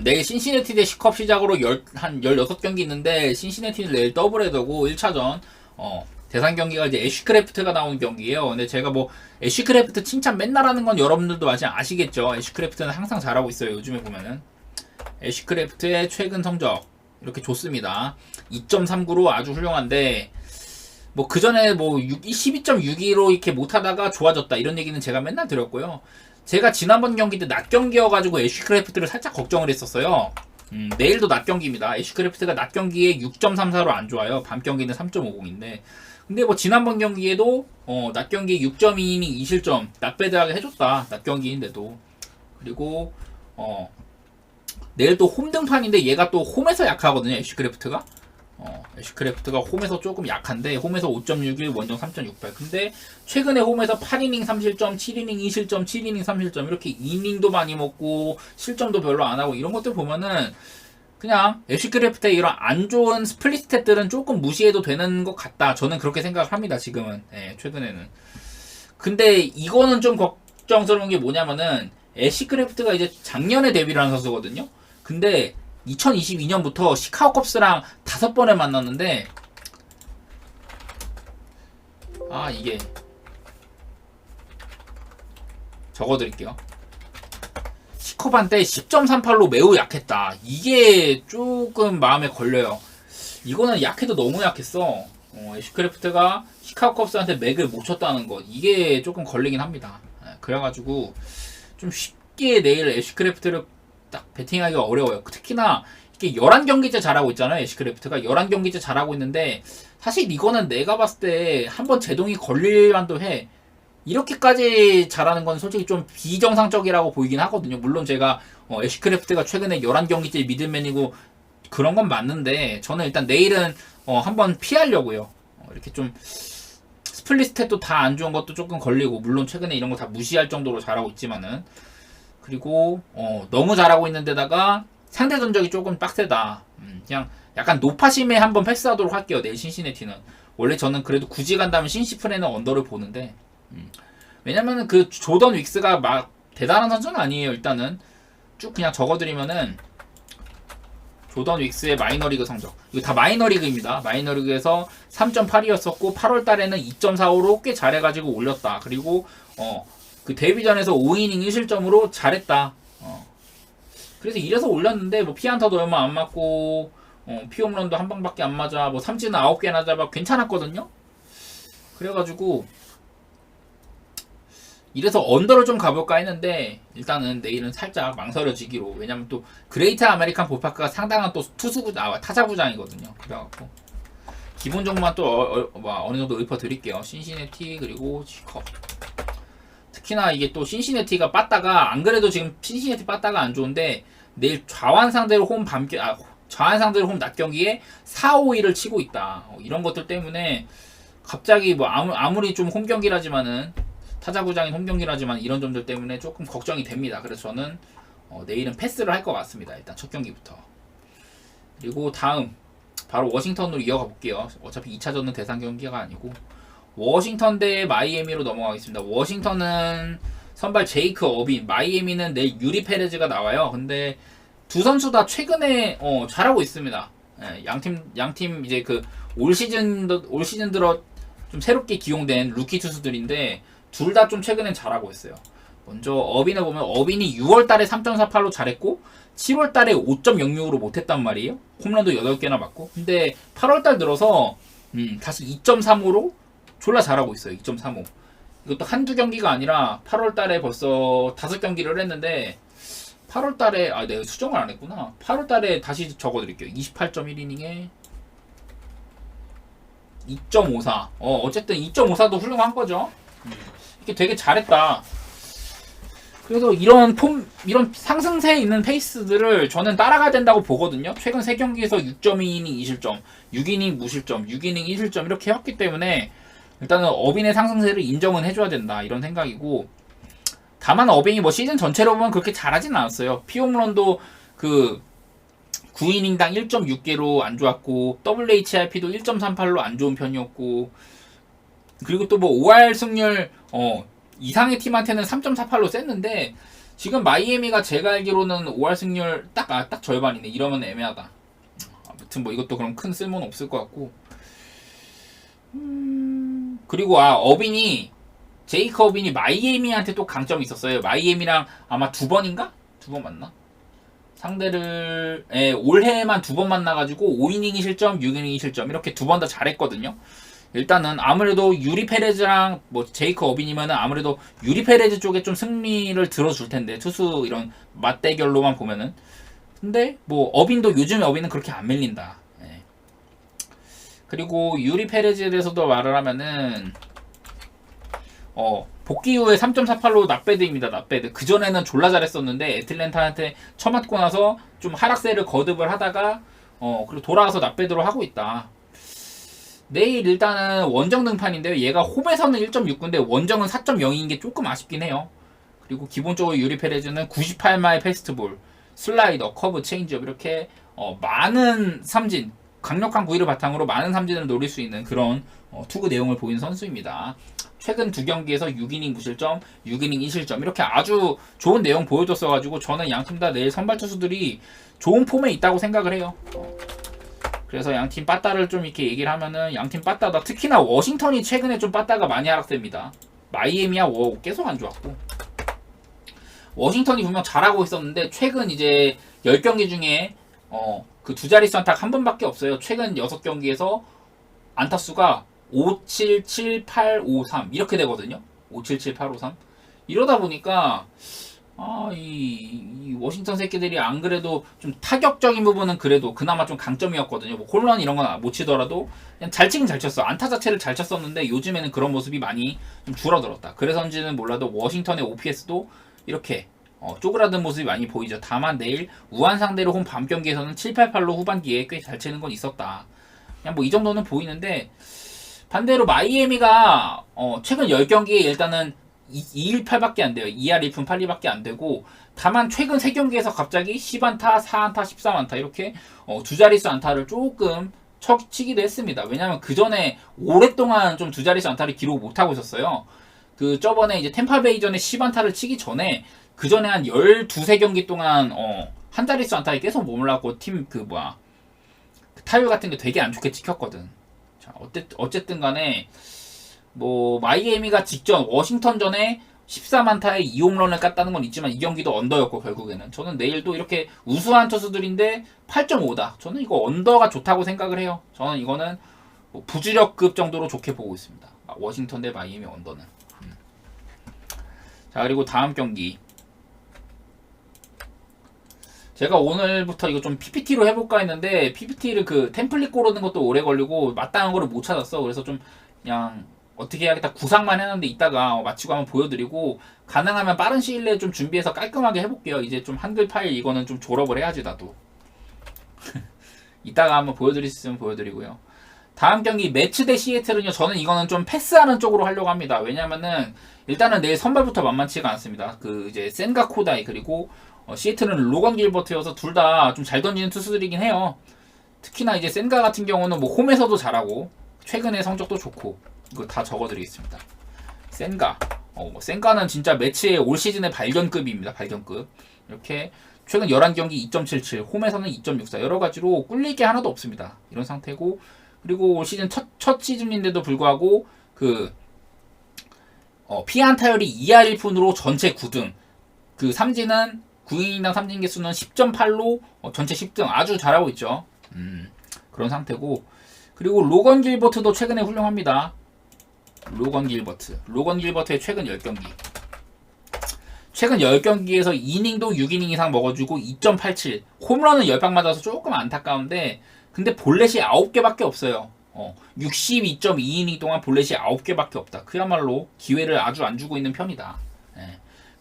내일 신시내티 대 시컵 시작으로 한 16경기 있는데, 신시내티는 내일 더블헤더고 1차전, 대상 경기가 이제 애쉬크래프트가 나오는 경기예요. 근데 제가 뭐 애쉬크래프트 칭찬 맨날 하는 건 여러분들도 아시겠죠. 애쉬크래프트는 항상 잘하고 있어요. 요즘에 보면은 애쉬크래프트의 최근 성적 이렇게 좋습니다. 2.39로 아주 훌륭한데, 뭐 그전에 뭐 12.62로 이렇게 못하다가 좋아졌다 이런 얘기는 제가 맨날 드렸고요. 제가 지난번 경기 때 낮 경기여가지고 애쉬크래프트를 살짝 걱정을 했었어요. 내일도 낮 경기입니다. 애쉬크래프트가 낮 경기에 6.34로 안 좋아요. 밤 경기는 3.50인데, 근데 뭐 지난번 경기에도 낮 경기에 6.2이닝 2실점 낫배드하게 해줬다. 낮 경기인데도. 그리고 내일 또 홈 등판인데 얘가 또 홈에서 약하거든요. 애쉬크래프트가. 애쉬크래프트가 홈에서 조금 약한데, 홈에서 5.61, 원정 3.68. 근데 최근에 홈에서 8이닝 3실점, 7이닝 2실점, 7이닝 3실점 이렇게 이닝도 많이 먹고 실점도 별로 안 하고, 이런 것들 보면은 그냥 애쉬크래프트의 이런 안 좋은 스플릿 스탯들은 조금 무시해도 되는 것 같다. 저는 그렇게 생각을 합니다. 지금은. 최근에는. 근데 이거는 좀 걱정스러운 게 뭐냐면은, 애쉬크래프트가 이제 작년에 데뷔를 한 선수거든요. 근데 2022년부터 시카고 컵스랑 5번을 만났는데, 이게 적어드릴게요. 시컵한테 10.38로 매우 약했다. 이게 조금 마음에 걸려요. 이거는 약해도 너무 약했어. 애쉬크래프트가 시카고 컵스한테 맥을 못 쳤다는 것, 이게 조금 걸리긴 합니다. 그래가지고 좀 쉽게 내일 애쉬크래프트를 딱 배팅하기가 어려워요. 특히나 이게 11경기째 잘하고 있잖아요. 애쉬크래프트가 11경기째 잘하고 있는데, 사실 이거는 내가 봤을 때 한번 제동이 걸릴 만도 해. 이렇게까지 잘하는 건 솔직히 좀 비정상적이라고 보이긴 하거든요. 물론 제가 애쉬크래프트가 최근에 11경기째 미들맨이고 그런 건 맞는데, 저는 일단 내일은 한번 피하려고요. 이렇게 좀 스플릿 스탯도 다 안 좋은 것도 조금 걸리고, 물론 최근에 이런 거 다 무시할 정도로 잘하고 있지만은, 그리고 너무 잘하고 있는 데다가 상대 전적이 조금 빡세다. 그냥 약간 노파심에 한번 패스하도록 할게요. 내일 신시내티는. 원래 저는 그래도 굳이 간다면 신시프레는 언더를 보는데, 왜냐면은 그 조던 윅스가 막 대단한 선수는 아니에요. 일단은 쭉 그냥 적어드리면은, 조던 윅스의 마이너리그 성적, 이거 다 마이너리그입니다. 마이너리그에서 3.8이었었고 8월 달에는 2.45로 꽤 잘해가지고 올렸다. 그리고 그 데뷔전에서 5이닝 1실점으로 잘했다. 그래서 이래서 올렸는데, 뭐 피안타도 얼마 안 맞고 피홈런도 한 방밖에 안 맞아, 뭐 삼진은 9개나 잡아 괜찮았거든요. 그래가지고 이래서 언더를 좀 가볼까 했는데, 일단은 내일은 살짝 망설여지기로. 왜냐면 또 그레이트 아메리칸 볼파크가 상당한 또 타자구장이거든요. 그래갖고 기본 정보만 또 어느 정도 읊어드릴게요. 신시내티 그리고 시컵. 특히나 이게 또 신시내티가 빠따가, 안 그래도 지금 신시내티 빠따가 안 좋은데, 내일 좌완 상대로 좌완 상대로 홈 낮 경기에 4, 5위를 치고 있다. 이런 것들 때문에 갑자기 뭐 아무리 좀 홈 경기라지만은, 타자구장인 홈 경기라지만 이런 점들 때문에 조금 걱정이 됩니다. 그래서 저는 내일은 패스를 할 것 같습니다. 일단 첫 경기부터. 그리고 다음 바로 워싱턴으로 이어가 볼게요. 어차피 2차전은 대상 경기가 아니고 워싱턴 대 마이애미로 넘어가겠습니다. 워싱턴은 선발 제이크 어빈, 마이애미는 내일 유리 페레즈가 나와요. 근데 두 선수 다 최근에 잘하고 있습니다. 양팀 이제 그 올 시즌 들어 좀 새롭게 기용된 루키 투수들인데, 둘 다 좀 최근엔 잘하고 있어요. 먼저 어빈을 보면, 어빈이 6월달에 3.48로 잘했고 7월달에 5.06으로 못했단 말이에요. 홈런도 8개나 맞고. 근데 8월달 들어서 다시 2.35로 졸라 잘하고 있어요. 2.35. 이것도 한두 경기가 아니라 8월달에 벌써 5경기를 했는데, 8월달에 내가 수정을 안 했구나. 8월달에 다시 적어드릴게요. 28.1이닝에 2.54. 어쨌든 2.54도 훌륭한 거죠. 이게 되게 잘했다. 그래서 이런 상승세에 있는 페이스들을 저는 따라가야 된다고 보거든요. 최근 3경기에서 6.2이닝 2실점, 6이닝 무실점, 6이닝 1실점 이렇게 했기 때문에 일단은 어빈의 상승세를 인정은 해줘야 된다, 이런 생각이고, 다만 어빈이 뭐 시즌 전체로 보면 그렇게 잘하진 않았어요. 피홈런도 그 9이닝당 1.6개로 안 좋았고, WHIP도 1.38로 안 좋은 편이었고, 그리고 또 뭐 OR 승률 이상의 팀한테는 3.48로 셌는데, 지금 마이애미가 제가 알기로는 5할 승률 딱 절반이네. 이러면 애매하다. 아무튼 뭐 이것도 그럼 큰 쓸모는 없을 것 같고. 그리고 제이크 어빈이 마이애미한테 또 강점이 있었어요. 마이애미랑 아마 2번인가? 2번 맞나? 상대를 올해만 2번 만나가지고 5이닝 실점, 6이닝 실점 이렇게 2번 다 잘했거든요. 일단은 아무래도 유리 페레즈랑 뭐 제이크 어빈이면은 아무래도 유리 페레즈 쪽에 좀 승리를 들어줄 텐데 투수 이런 맞대결로만 보면은. 근데 뭐 어빈도 요즘에 어빈은 그렇게 안 밀린다. 예. 그리고 유리 페레즈에 대해서도 말을 하면은 복귀 후에 3.48로 낫배드입니다. 낫배드. 그전에는 졸라 잘했었는데 애틀랜타한테 쳐맞고 나서 좀 하락세를 거듭을 하다가 그리고 돌아와서 낫배드로 하고 있다. 내일 일단은 원정 등판인데요. 얘가 홈에서는 1.69인데 원정은 4.0인 게 조금 아쉽긴 해요. 그리고 기본적으로 유리 페레즈는 98마일 패스트볼, 슬라이더, 커브, 체인지업 이렇게 많은 삼진, 강력한 구위를 바탕으로 많은 삼진을 노릴 수 있는 그런 투구 내용을 보인 선수입니다. 최근 2경기에서 6이닝 무실점, 6이닝 2실점 이렇게 아주 좋은 내용 보여줬어가지고 저는 양팀 다 내일 선발 투수들이 좋은 폼에 있다고 생각을 해요. 그래서 양팀 빠따를 좀 이렇게 얘기를 하면은 양팀 빠따다. 특히나 워싱턴이 최근에 좀 빠따가 많이 하락됩니다. 마이애미야 계속 안 좋았고 워싱턴이 분명 잘하고 있었는데 최근 이제 10경기 중에 그 두 자릿수 안타가 한 번밖에 없어요. 최근 6경기에서 안타수가 5, 7, 7, 8, 5, 3 이렇게 되거든요. 5, 7, 7, 8, 5, 3 이러다 보니까 이 워싱턴 새끼들이 안 그래도 좀 타격적인 부분은 그래도 그나마 좀 강점이었거든요. 뭐 홈런 이런 건 못 치더라도 그냥 잘 치긴 잘 쳤어. 안타 자체를 잘 쳤었는데 요즘에는 그런 모습이 많이 좀 줄어들었다. 그래서인지는 몰라도 워싱턴의 OPS도 이렇게 쪼그라든 모습이 많이 보이죠. 다만 내일 우한 상대로 홈 밤 경기에서는 7, 8, 8로 후반기에 꽤 잘 치는 건 있었다. 그냥 뭐 이 정도는 보이는데 반대로 마이애미가 최근 10경기에 일단은 218밖에 안 돼요. 2할 1푼 8리밖에 안 되고 다만 최근 3경기에서 갑자기 10안타, 4안타, 13안타 이렇게 두 자릿수 안타를 조금 치기도 했습니다. 왜냐면 그 전에 오랫동안 좀 두 자릿수 안타를 기록 못하고 있었어요. 그 저번에 이제 템파베이 전에 10안타를 치기 전에 그 전에 한 12~3경기 동안 한 자릿수 안타에 계속 머물렀고 팀 그 타율 같은 게 되게 안 좋게 찍혔거든. 자, 어쨌든 간에 뭐 마이애미가 직전 워싱턴 전에 13안타에 2홈런을 깠다는 건 있지만 이 경기도 언더였고 결국에는 저는 내일도 이렇게 우수한 투수들인데 8.5다. 저는 이거 언더가 좋다고 생각을 해요. 저는 이거는 뭐 부주력급 정도로 좋게 보고 있습니다. 워싱턴 대 마이애미 언더는. 자, 그리고 다음 경기 제가 오늘부터 이거 좀 PPT로 해볼까 했는데 PPT를 그 템플릿 고르는 것도 오래 걸리고 마땅한 거를 못 찾았어. 그래서 좀 그냥 어떻게 해야겠다 구상만 해놨는데 이따가 마치고 한번 보여드리고 가능하면 빠른 시일 내에 좀 준비해서 깔끔하게 해볼게요. 이제 좀 한글 파일 이거는 좀 졸업을 해야지 나도. 이따가 한번 보여드릴 수 있으면 보여드리고요. 다음 경기 매츠 대 시애틀은요. 저는 이거는 좀 패스하는 쪽으로 하려고 합니다. 왜냐면은 일단은 내일 선발부터 만만치가 않습니다. 그 이제 센가 코다이 그리고 시애틀은 로건 길버트여서 둘 다 좀 잘 던지는 투수들이긴 해요. 특히나 이제 센가 같은 경우는 뭐 홈에서도 잘하고 최근에 성적도 좋고 이거 다 적어드리겠습니다. 센가 센가는 진짜 매치의 올 시즌의 발견급입니다. 발견급. 이렇게 최근 11경기 2.77 홈에서는 2.64 여러가지로 꿀릴 게 하나도 없습니다. 이런 상태고 그리고 올 시즌 첫 시즌인데도 불구하고 피안 타율이 2할 1푼으로 전체 9등 그 삼진은 9이닝당 삼진 개수는 10.8로 전체 10등 아주 잘하고 있죠. 그런 상태고 그리고 로건 길버트도 최근에 훌륭합니다. 로건 길버트의 최근 10경기 최근 10경기에서 이닝도 6이닝 이상 먹어주고 2.87 홈런은 10방 맞아서 조금 안타까운데 근데 볼넷이 9개밖에 없어요. 62.2이닝 동안 볼넷이 9개밖에 없다. 그야말로 기회를 아주 안 주고 있는 편이다.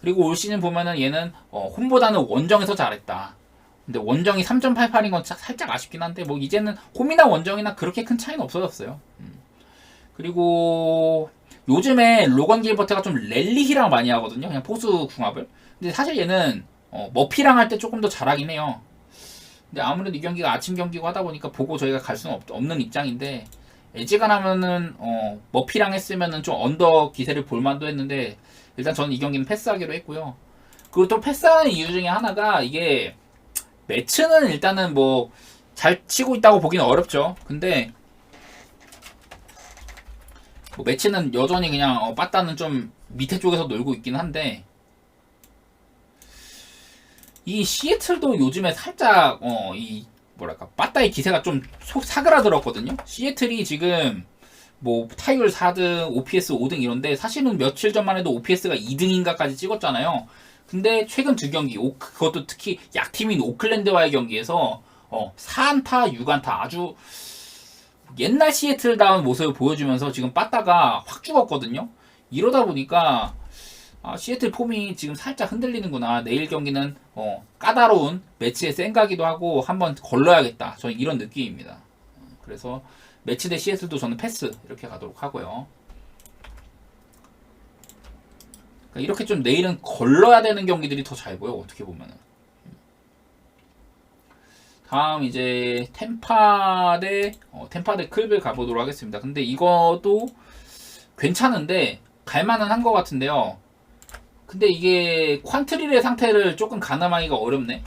그리고 올 시즌 보면은 얘는 홈보다는 원정에서 잘했다. 근데 원정이 3.88인 건 살짝 아쉽긴 한데 뭐 이제는 홈이나 원정이나 그렇게 큰 차이는 없어졌어요. 그리고 요즘에 로건 길버트가 좀 랠리히랑 많이 하거든요. 그냥 포수 궁합을. 근데 사실 얘는 머피랑 할 때 조금 더 잘하긴 해요. 근데 아무래도 이 경기가 아침 경기고 하다 보니까 보고 저희가 갈 수는 없는 입장인데 애지간하면은 머피랑 했으면은 좀 언더 기세를 볼만도 했는데 일단 저는 이 경기는 패스하기로 했고요. 그리고 또 패스하는 이유 중에 하나가 이게 매치는 일단은 뭐 잘 치고 있다고 보기는 어렵죠. 근데 뭐 매치는 여전히 그냥 빠따는 좀 밑에 쪽에서 놀고 있긴 한데 이 시애틀도 요즘에 살짝 이 뭐랄까 빠따의 기세가 좀 사그라들었거든요. 시애틀이 지금 뭐 타율 4등, OPS 5등 이런데 사실은 며칠 전만 해도 OPS가 2등인가까지 찍었잖아요. 근데 최근 두 경기, 그것도 특히 약팀인 오클랜드와의 경기에서 4안타, 6안타 아주 옛날 시애틀다운 모습을 보여주면서 지금 빠따가 확 죽었거든요. 이러다 보니까 시애틀 폼이 지금 살짝 흔들리는구나. 내일 경기는 까다로운 매치의 생각이기도 하고 한번 걸러야겠다. 저는 이런 느낌입니다. 그래서 매치 대 시애틀도 저는 패스 이렇게 가도록 하고요. 그러니까 이렇게 좀 내일은 걸러야 되는 경기들이 더 잘 보여. 어떻게 보면은. 다음 이제 템파 대 클빌 가보도록 하겠습니다. 근데 이것도 괜찮은데 갈만은 한 것 같은데요. 근데 이게 퀀트릴의 상태를 조금 가늠하기가 어렵네.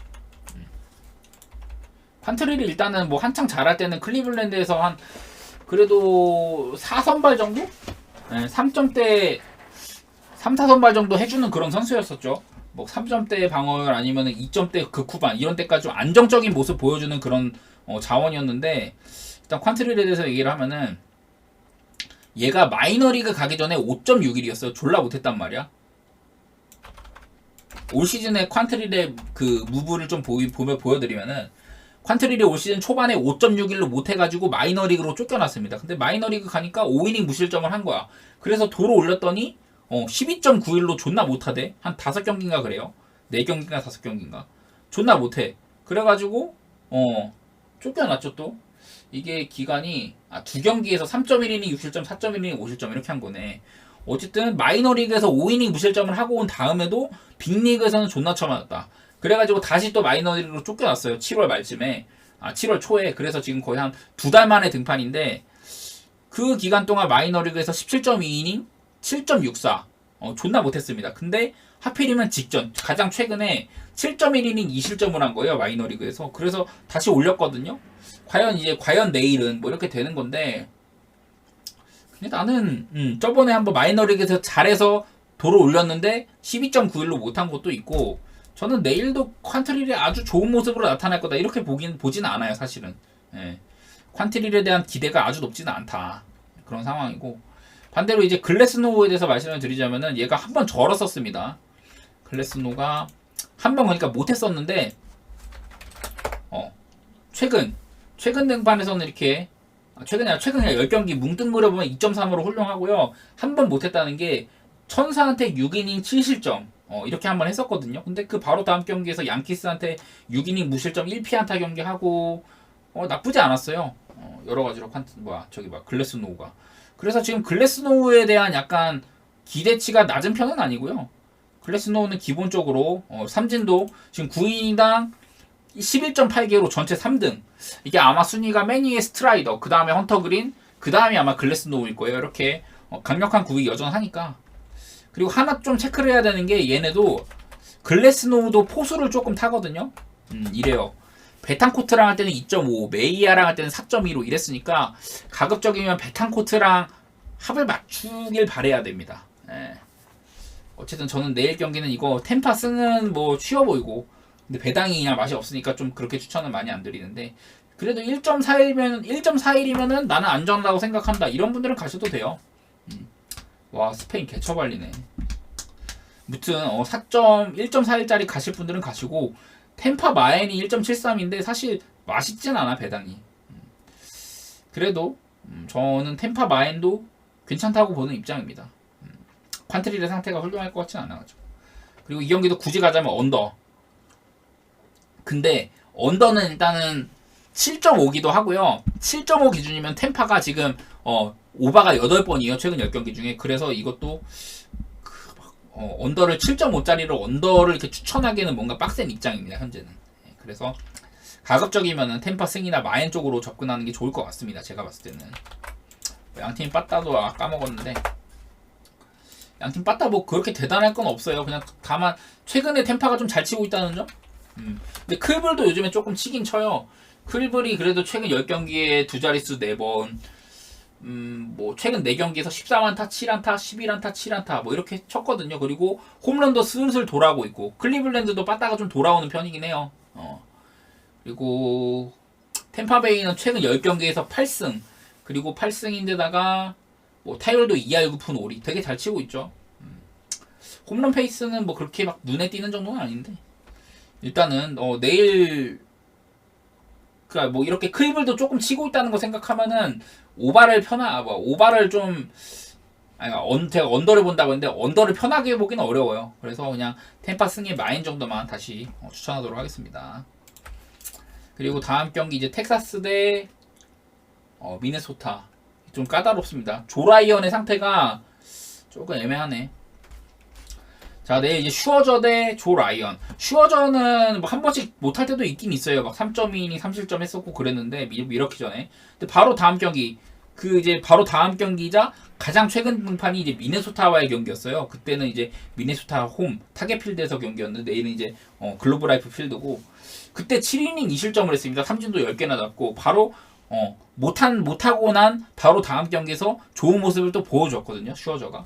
퀀트릴이 일단은 뭐 한창 잘할 때는 클리블랜드에서 한 그래도 4선발 정도? 네, 3점대 3, 4선발 정도 해주는 그런 선수였었죠. 뭐 3점대 방어율 아니면 2점대 극후반 이런 때까지 좀 안정적인 모습 보여주는 그런 자원이었는데 일단 퀀트릴에 대해서 얘기를 하면은 얘가 마이너리그 가기 전에 5.61이었어요. 졸라 못했단 말이야. 올 시즌에 퀀트릴의 그 무브를 좀 보여드리면은 퀀트릴이 올 시즌 초반에 5.61로 못해가지고 마이너리그로 쫓겨났습니다. 근데 마이너리그 가니까 5이닝 무실점을 한 거야. 그래서 도로 올렸더니 12.91로 존나 못하대. 한 5경기인가 그래요. 4경기인가 5경기인가. 존나 못해. 그래가지고 쫓겨났죠 또. 이게 기간이 2경기에서 3.1이닝 6실점 4.1이닝 5실점 이렇게 한 거네. 어쨌든 마이너리그에서 5이닝 무실점을 하고 온 다음에도 빅리그에서는 존나 쳐맞았다. 그래가지고 다시 또 마이너리그로 쫓겨났어요. 7월 말쯤에 7월 초에. 그래서 지금 거의 한 2달 만에 등판인데 그 기간 동안 마이너리그에서 17.2이닝 7.64 존나 못했습니다. 근데 하필이면 직전 가장 최근에 7.1이닝 2실점을 한 거예요. 마이너리그에서. 그래서 다시 올렸거든요. 과연 내일은 뭐 이렇게 되는 건데 근데 나는 저번에 한번 마이너리그에서 잘해서 도로 올렸는데 12.91로 못한 것도 있고 저는 내일도 퀀트릴이 아주 좋은 모습으로 나타날 거다 이렇게 보지는 않아요. 사실은 퀀트릴에 대한 기대가 아주 높지는 않다 그런 상황이고 반대로 이제 글래스노우에 대해서 말씀을 드리자면은 얘가 한번 절었었습니다. 글래스노우가 한번 그러니까 못했었는데 최근 등판에서는 이렇게 최근에 10경기 뭉뚱그려보면 2.3으로 훌륭하고요. 한 번 못했다는 게 천사한테 6이닝 7실점 이렇게 한번 했었거든요. 근데 그 바로 다음 경기에서 양키스한테 6이닝 무실점 1피안타 경기하고 나쁘지 않았어요. 여러 가지로 글래스노우가. 그래서 지금 글래스노우에 대한 약간 기대치가 낮은 편은 아니고요. 글래스노우는 기본적으로 삼진도 지금 9인당 11.8개로 전체 3등. 이게 아마 순위가 맨 위에 스트라이더, 그 다음에 헌터 그린, 그 다음이 아마 글래스노우일 거예요. 이렇게 강력한 구위 여전하니까. 그리고 하나 좀 체크를 해야 되는 게 얘네도 글래스노우도 포수를 조금 타거든요. 이래요. 베탄코트랑 할 때는 2.5, 메이아랑 할 때는 4.2로 이랬으니까 가급적이면 베탄코트랑 합을 맞추길 바래야 됩니다. 어쨌든 저는 내일 경기는 이거 템파 쓰는 뭐 쉬워 보이고 근데 배당이 그냥 맛이 없으니까 좀 그렇게 추천은 많이 안 드리는데 그래도 1.41이면은 나는 안전하다고 생각한다. 이런 분들은 가셔도 돼요. 와 스페인 개처발리네. 무튼 1.41짜리 가실 분들은 가시고 템파 마엔이 1.73인데 사실 맛있진 않아 배당이. 그래도 저는 템파 마엔도 괜찮다고 보는 입장입니다. 퀀트릴의 상태가 훌륭할 것 같진 않아가지고. 그리고 이 경기도 굳이 가자면 언더. 근데 언더는 일단은 7.5기도 하고요. 7.5 기준이면 템파가 지금 오바가 8번이에요. 최근 10경기 중에. 그래서 이것도 언더를 7.5짜리로 언더를 이렇게 추천하기에는 뭔가 빡센 입장입니다. 현재는. 그래서 가급적이면은 템파 승이나 마엔 쪽으로 접근하는 게 좋을 것 같습니다. 제가 봤을 때는. 양팀 빠따도 까먹었는데 양팀 빠따 뭐 그렇게 대단할 건 없어요. 그냥 다만 최근에 템파가 좀 잘 치고 있다는 점. 근데 클블도 요즘에 조금 치긴 쳐요. 클블이 그래도 최근 10경기에 두 자릿수 4번, 뭐 최근 4경기에서 14안타, 7안타, 11안타, 7안타 뭐 이렇게 쳤거든요. 그리고 홈런도 슬슬 돌아오고 있고 클리블랜드도 빠따가 좀 돌아오는 편이긴 해요. 그리고 템파베이는 최근 10경기에서 8승, 그리고 8승인데다가 뭐 타율도 2할 9푼 5리 되게 잘 치고 있죠. 홈런 페이스는 뭐 그렇게 막 눈에 띄는 정도는 아닌데 일단은 내일 그니까 뭐 이렇게 클리블도 조금 치고 있다는 거 생각하면은 오바를 좀 제가 언더를 본다고 했는데 언더를 편하게 보기는 어려워요. 그래서 그냥 템파 승의 마인 정도만 다시 추천하도록 하겠습니다. 그리고 다음 경기 이제 텍사스 대 미네소타 좀 까다롭습니다. 조 라이언의 상태가 조금 애매하네. 자, 내일 이제 슈어저 대 조 라이언. 슈어저는 뭐 한 번씩 못할 때도 있긴 있어요. 막 3.2이닝 3실점 했었고 그랬는데 이렇게 전에. 근데 바로 다음 경기 바로 다음 경기이자 가장 최근 등판이 이제 미네소타와의 경기였어요. 그때는 이제 미네소타 홈 타겟필드에서 경기였는데 내일은 이제 글로브 라이프 필드고 그때 7이닝 2실점을 했습니다. 삼진도 10개나 잡고 바로 못하고 난 바로 다음 경기에서 좋은 모습을 또 보여줬거든요. 슈어저가.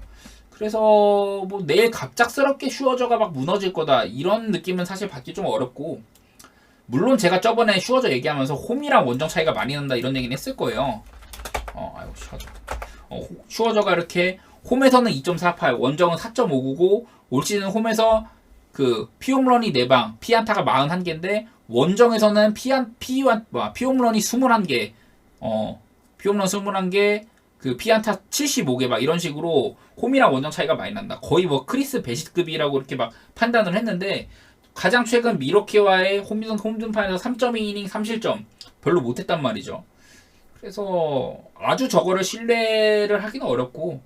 그래서 뭐 내일 갑작스럽게 슈어저가 막 무너질 거다 이런 느낌은 사실 받기 좀 어렵고 물론 제가 저번에 슈어저 얘기하면서 홈이랑 원정 차이가 많이 난다 이런 얘기는 했을 거예요. 아이고 슈어저가 이렇게 홈에서는 2.48 원정은 4.599 올 시즌 홈에서 그 피홈런이 4방 피안타가 41개인데 원정에서는 피홈런이 21개 피홈런 21개 그 피안타 75개 막 이런 식으로 홈이랑 원정 차이가 많이 난다. 거의 뭐 크리스 베시급이라고 이렇게 막 판단을 했는데 가장 최근 미러키와의 홈등판에서 3.2이닝 3실점 별로 못했단 말이죠. 그래서 아주 저거를 신뢰를 하기는 어렵고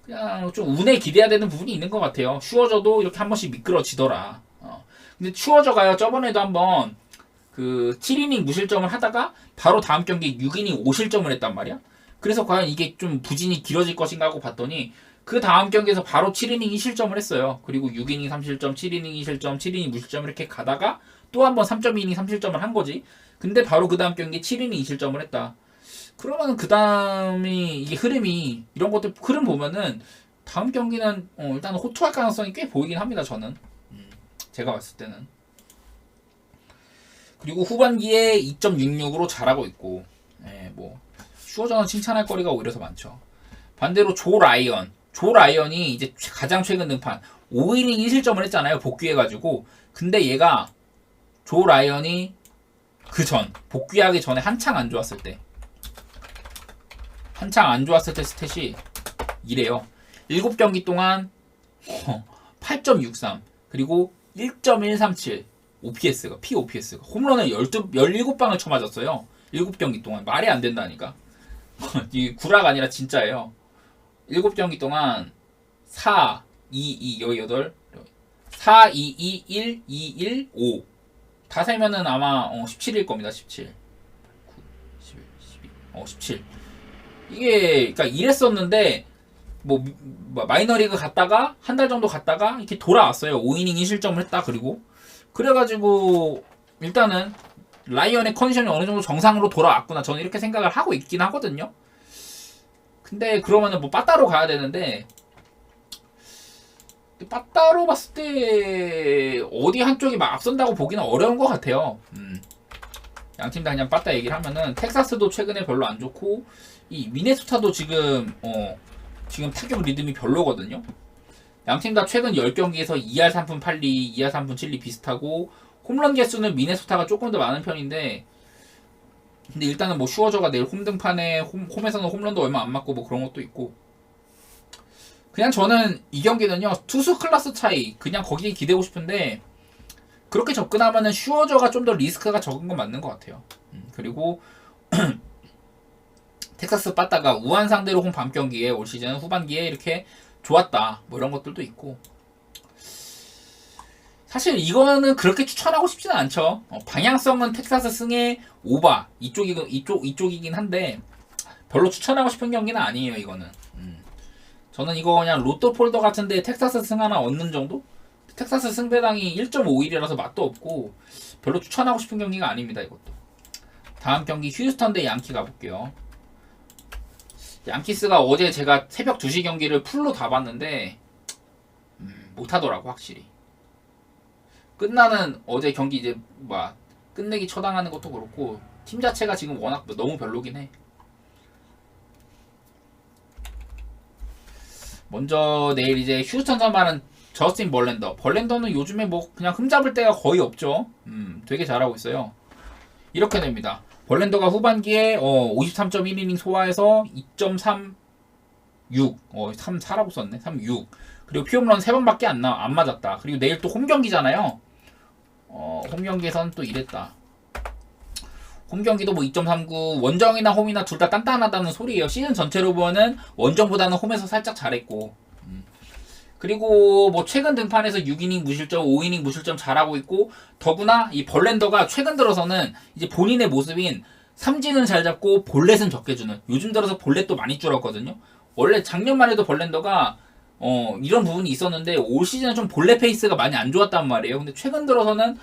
그냥 좀 운에 기대해야 되는 부분이 있는 것 같아요. 슈어저도 이렇게 한 번씩 미끄러지더라. 근데 슈어저가요 저번에도 한번 그 7이닝 무실점을 하다가 바로 다음 경기 6이닝 5실점을 했단 말이야. 그래서 과연 이게 좀 부진이 길어질 것인가 하고 봤더니 그 다음 경기에서 바로 7이닝 2실점을 했어요. 그리고 6이닝 3실점, 7이닝 2실점, 7이닝 무실점 이렇게 가다가 또 한 번 3.2이닝 3실점을 한 거지. 근데 바로 그 다음 경기 7이닝 2실점을 했다. 그러면 그 다음이 이게 흐름이 이런 것들 흐름 보면은 다음 경기는 일단 호투할 가능성이 꽤 보이긴 합니다. 저는 제가 봤을 때는. 그리고 후반기에 2.66으로 잘하고 있고 뭐 슈어저는 칭찬할 거리가 오히려 더 많죠. 반대로 조 라이언이 이제 가장 최근 등판 5이닝 1실점을 했잖아요. 복귀해가지고. 근데 얘가 조 라이언이 복귀하기 전에 한창 안 좋았을 때 스탯이 이래요. 7경기 동안 8.63 그리고 1.137 OPS가 POPS가 홈런을 17방을 쳐맞았어요. 7경기 동안 말이 안 된다니까. 이 구라가 아니라 진짜예요. 7경기 동안 4, 2, 2, 여기 8 4, 2, 2, 1, 2, 1, 5 다 세면은 아마 17일 겁니다. 17 9, 11, 12 17 이게 그러니까 이랬었는데 뭐 마이너리그 갔다가 한 달 정도 갔다가 이렇게 돌아왔어요. 5이닝 2실점을 했다. 그래가지고 일단은 라이언의 컨디션이 어느 정도 정상으로 돌아왔구나. 저는 이렇게 생각을 하고 있긴 하거든요. 근데 그러면은 뭐 빠따로 가야 되는데 빠따로 봤을 때 어디 한쪽이 막 앞선다고 보기는 어려운 것 같아요. 양팀 다 그냥 빠따 얘기를 하면은 텍사스도 최근에 별로 안 좋고 이 미네소타도 지금 타격 리듬이 별로거든요. 양팀 다 최근 10경기에서 2할 3푼 8리, 2할 3푼 7리 비슷하고 홈런 개수는 미네소타가 조금 더 많은 편인데 근데 일단은 뭐 슈어저가 내일 홈등판에 홈에서는 홈런도 얼마 안 맞고 뭐 그런 것도 있고 그냥 저는 이 경기는요 투수 클래스 차이 그냥 거기에 기대고 싶은데 그렇게 접근하면은 슈어저가 좀 더 리스크가 적은 건 맞는 것 같아요. 그리고 텍사스 빠따가 우한 상대로 홈 밤 경기에 올 시즌 후반기에 이렇게 좋았다 뭐 이런 것들도 있고 사실 이거는 그렇게 추천하고 싶지는 않죠. 방향성은 텍사스 승의 오바 이쪽이긴 한데 별로 추천하고 싶은 경기는 아니에요. 이거는 저는 이거 그냥 로또 폴더 같은데 텍사스 승 하나 얻는 정도? 텍사스 승배당이 1.51이라서 맛도 없고 별로 추천하고 싶은 경기가 아닙니다. 이것도. 다음 경기 휴스턴 대 양키 가볼게요. 양키스가 어제 제가 새벽 2시 경기를 풀로 다 봤는데 못하더라고 확실히. 끝나는 어제 경기 이제 끝내기 처당하는 것도 그렇고 팀 자체가 지금 워낙 너무 별로긴 해. 먼저 내일 이제 휴스턴 선발은 저스틴 벌랜더. 벌랜더는 요즘에 뭐 그냥 흠잡을 데가 거의 없죠. 되게 잘하고 있어요. 이렇게 됩니다. 벌랜더가 후반기에 53.1이닝 소화해서 2.36 34라고 썼네. 36. 그리고 피홈런 3번밖에 안 맞았다. 그리고 내일 또 홈경기잖아요. 홈경기에선 또 이랬다. 홈경기도 뭐 2.39 원정이나 홈이나 둘 다 단단하다는 소리예요. 시즌 전체로 보면은 원정보다는 홈에서 살짝 잘했고 그리고 뭐 최근 등판에서 6이닝 무실점, 5이닝 무실점 잘하고 있고 더구나 이 벌랜더가 최근 들어서는 이제 본인의 모습인 삼진은 잘 잡고 볼넷은 적게 주는 요즘 들어서 볼넷도 많이 줄었거든요. 원래 작년만 해도 벌랜더가 이런 부분이 있었는데 올 시즌은 좀 볼넷 페이스가 많이 안 좋았단 말이에요. 근데 최근 들어서는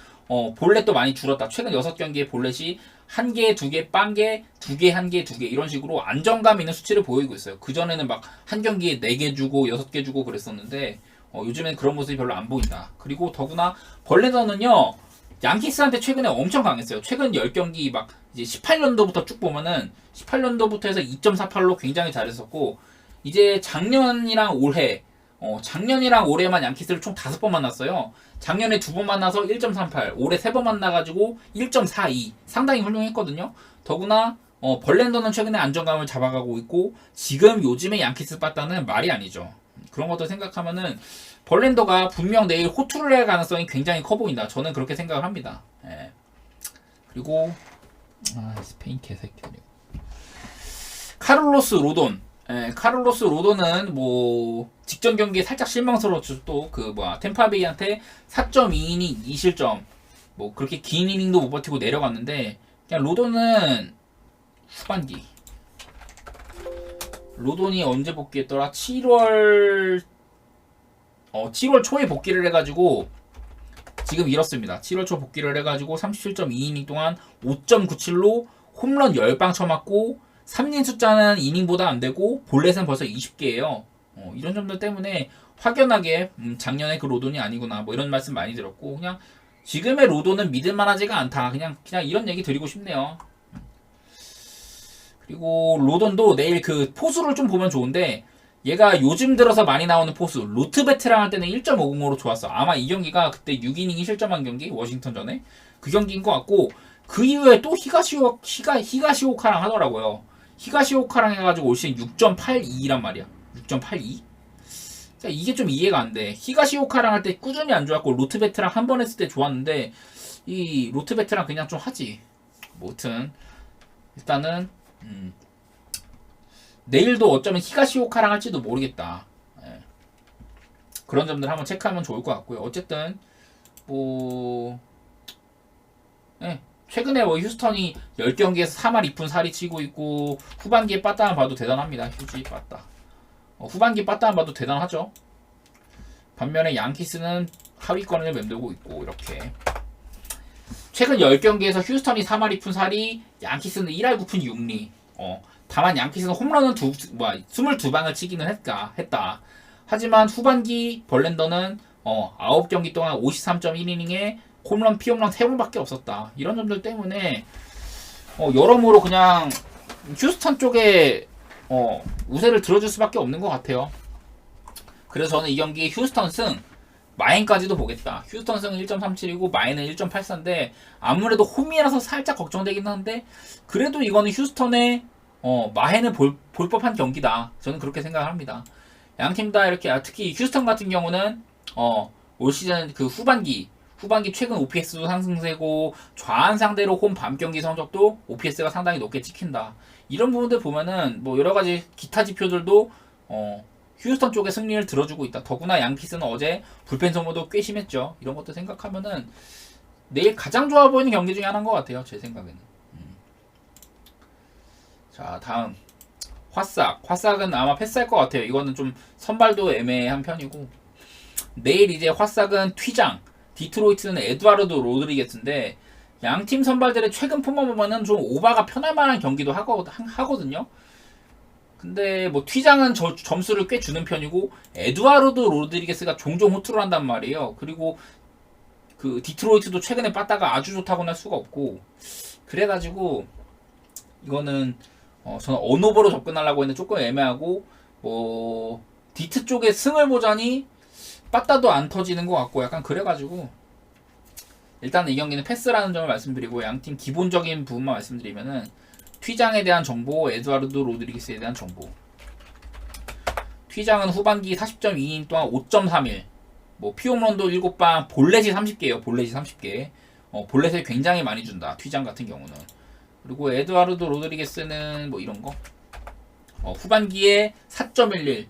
볼넷도 많이 줄었다. 최근 6경기에 볼넷이 1개, 2개, 빵개, 2개, 1개, 2개 이런 식으로 안정감 있는 수치를 보이고 있어요. 그전에는 막 한 경기에 4개 주고 6개 주고 그랬었는데 요즘엔 그런 모습이 별로 안 보인다. 그리고 더구나 벌레더는요. 양키스한테 최근에 엄청 강했어요. 최근 10경기 막 이제 18년도부터 쭉 보면은 18년도부터 해서 2.48로 굉장히 잘했었고 이제 작년이랑 올해만 양키스를 총 5번 만났어요. 작년에 2번 만나서 1.38, 올해 3번 만나가지고 1.42 상당히 훌륭했거든요. 더구나 벌랜더는 최근에 안정감을 잡아가고 있고 지금 요즘에 양키스 빠따는 말이 아니죠. 그런 것도 생각하면은 벌랜더가 분명 내일 호투를 할 가능성이 굉장히 커 보인다. 저는 그렇게 생각을 합니다. 예. 그리고 스페인 개새끼들. 카를로스 로돈. 카를로스 로돈은 뭐 직전 경기에 살짝 실망스러웠죠. 또 템파베이한테 4.2이닝 2실점 뭐 그렇게 긴 이닝도 못 버티고 내려갔는데 그냥 로돈은 후반기 로돈이 언제 복귀했더라? 7월 초에 복귀를 해가지고 지금 이렇습니다. 7월 초 복귀를 해가지고 37.2이닝 동안 5.97로 홈런 10방 쳐맞고 삼진 숫자는 이닝보다 안되고 볼넷은 벌써 20개예요. 이런 점들 때문에 확연하게 작년에 그 로돈이 아니구나 뭐 이런 말씀 많이 들었고 그냥 지금의 로돈은 믿을만하지가 않다. 그냥 이런 얘기 드리고 싶네요. 그리고 로돈도 내일 그 포수를 좀 보면 좋은데 얘가 요즘 들어서 많이 나오는 포수 로트 베테랑 할 때는 1.50으로 좋았어. 아마 이 경기가 그때 6이닝이 실점한 경기 워싱턴 전에 그 경기인 것 같고 그 이후에 또 히가시오카랑 하더라고요. 히가시오카랑 해가지고 올 시즌 6.82란 말이야. 6.82? 이게 좀 이해가 안 돼. 히가시오카랑 할 때 꾸준히 안 좋았고 로트베트랑 한 번 했을 때 좋았는데 이 로트베트랑 그냥 좀 하지. 뭐튼 일단은 내일도 어쩌면 히가시오카랑 할지도 모르겠다. 예. 그런 점들 한번 체크하면 좋을 것 같고요. 어쨌든 최근에 휴스턴이 10경기에서 3할 2푼 4리 치고 있고 후반기에 빠따만 봐도 대단합니다. 휴지 빠따. 후반기 빠따만 봐도 대단하죠. 반면에 양키스는 하위권을 맴돌고 있고 이렇게 최근 10경기에서 휴스턴이 3할 2푼 4리 양키스는 1할 9푼 6리 다만 양키스는 홈런은 22방을 치기는 했다. 하지만 후반기 벌랜더는 9경기 동안 53.1이닝에 홈런, 피홈런 3번밖에 없었다. 이런 점들 때문에 여러모로 그냥 휴스턴 쪽에 우세를 들어줄 수밖에 없는 것 같아요. 그래서 저는 이 경기 휴스턴 승 마인까지도 보겠다. 휴스턴 승은 1.37이고 마인은 1.84인데 아무래도 홈이라서 살짝 걱정되긴 한데 그래도 이거는 휴스턴의 마해는 볼 법한 경기다. 저는 그렇게 생각합니다. 양팀 다 이렇게 특히 휴스턴 같은 경우는 올 시즌 그 후반기 최근 OPS도 상승세고 좌한 상대로 홈 밤 경기 성적도 OPS가 상당히 높게 찍힌다. 이런 부분들 보면은 뭐 여러 가지 기타 지표들도 휴스턴 쪽에 승리를 들어주고 있다. 더구나 양키스는 어제 불펜 소모도 꽤 심했죠. 이런 것도 생각하면은 내일 가장 좋아 보이는 경기 중에 하나인 것 같아요. 제 생각에는. 자, 다음 화싹은 아마 패스할 것 같아요. 이거는 좀 선발도 애매한 편이고. 내일 이제 화싹은 튀장, 디트로이트는 에드와르드 로드리게스인데 양 팀 선발들의 최근 폼만 보면은 좀 오바가 편할 만한 경기도 하거든요. 근데 뭐 튀장은 점수를 꽤 주는 편이고 에드와르드 로드리게스가 종종 호투를 한단 말이에요. 그리고 그 디트로이트도 최근에 빠따가 아주 좋다고는 할 수가 없고 그래가지고 이거는 저는 언오버로 접근하려고 했는데 조금 애매하고 뭐 디트 쪽에 승을 보자니 빠따도 안 터지는 것 같고 약간 그래가지고 일단 이 경기는 패스라는 점을 말씀드리고 양팀 기본적인 부분만 말씀드리면은 튀장에 대한 정보, 에드와르드 로드리게스에 대한 정보. 튀장은 후반기 40.2이닝 동안 5.31, 뭐 피홈런도 7방, 볼넷이 30개예요. 볼넷이 30개. 볼넷을 굉장히 많이 준다. 튀장 같은 경우는. 그리고 에드와르드 로드리게스는 뭐 이런 거. 후반기에 4.11.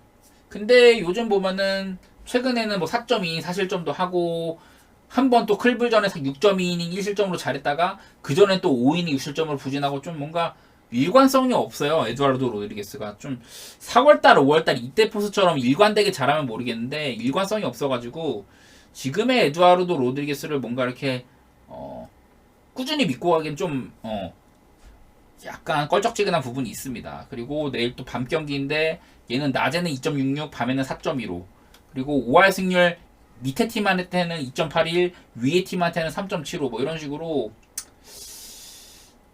근데 요즘 보면은 최근에는 뭐 4.2이닝 사실점도 하고 한 번 또 클불전에서 6.2이닝 1실점으로 잘했다가 그 전에 또 5이닝 6실점으로 부진하고 좀 뭔가 일관성이 없어요. 에드와르드 로드리게스가 좀 4월달, 5월달 이때 포스처럼 일관되게 잘하면 모르겠는데 일관성이 없어가지고 지금의 에드와르드 로드리게스를 뭔가 이렇게 꾸준히 믿고 가기엔 좀 약간 껄쩍지근한 부분이 있습니다. 그리고 내일 또 밤 경기인데 얘는 낮에는 2.66, 밤에는 4.15. 그리고 5할 승률 밑에 팀한테는 2.81, 위에 팀한테는 3.75 뭐 이런 식으로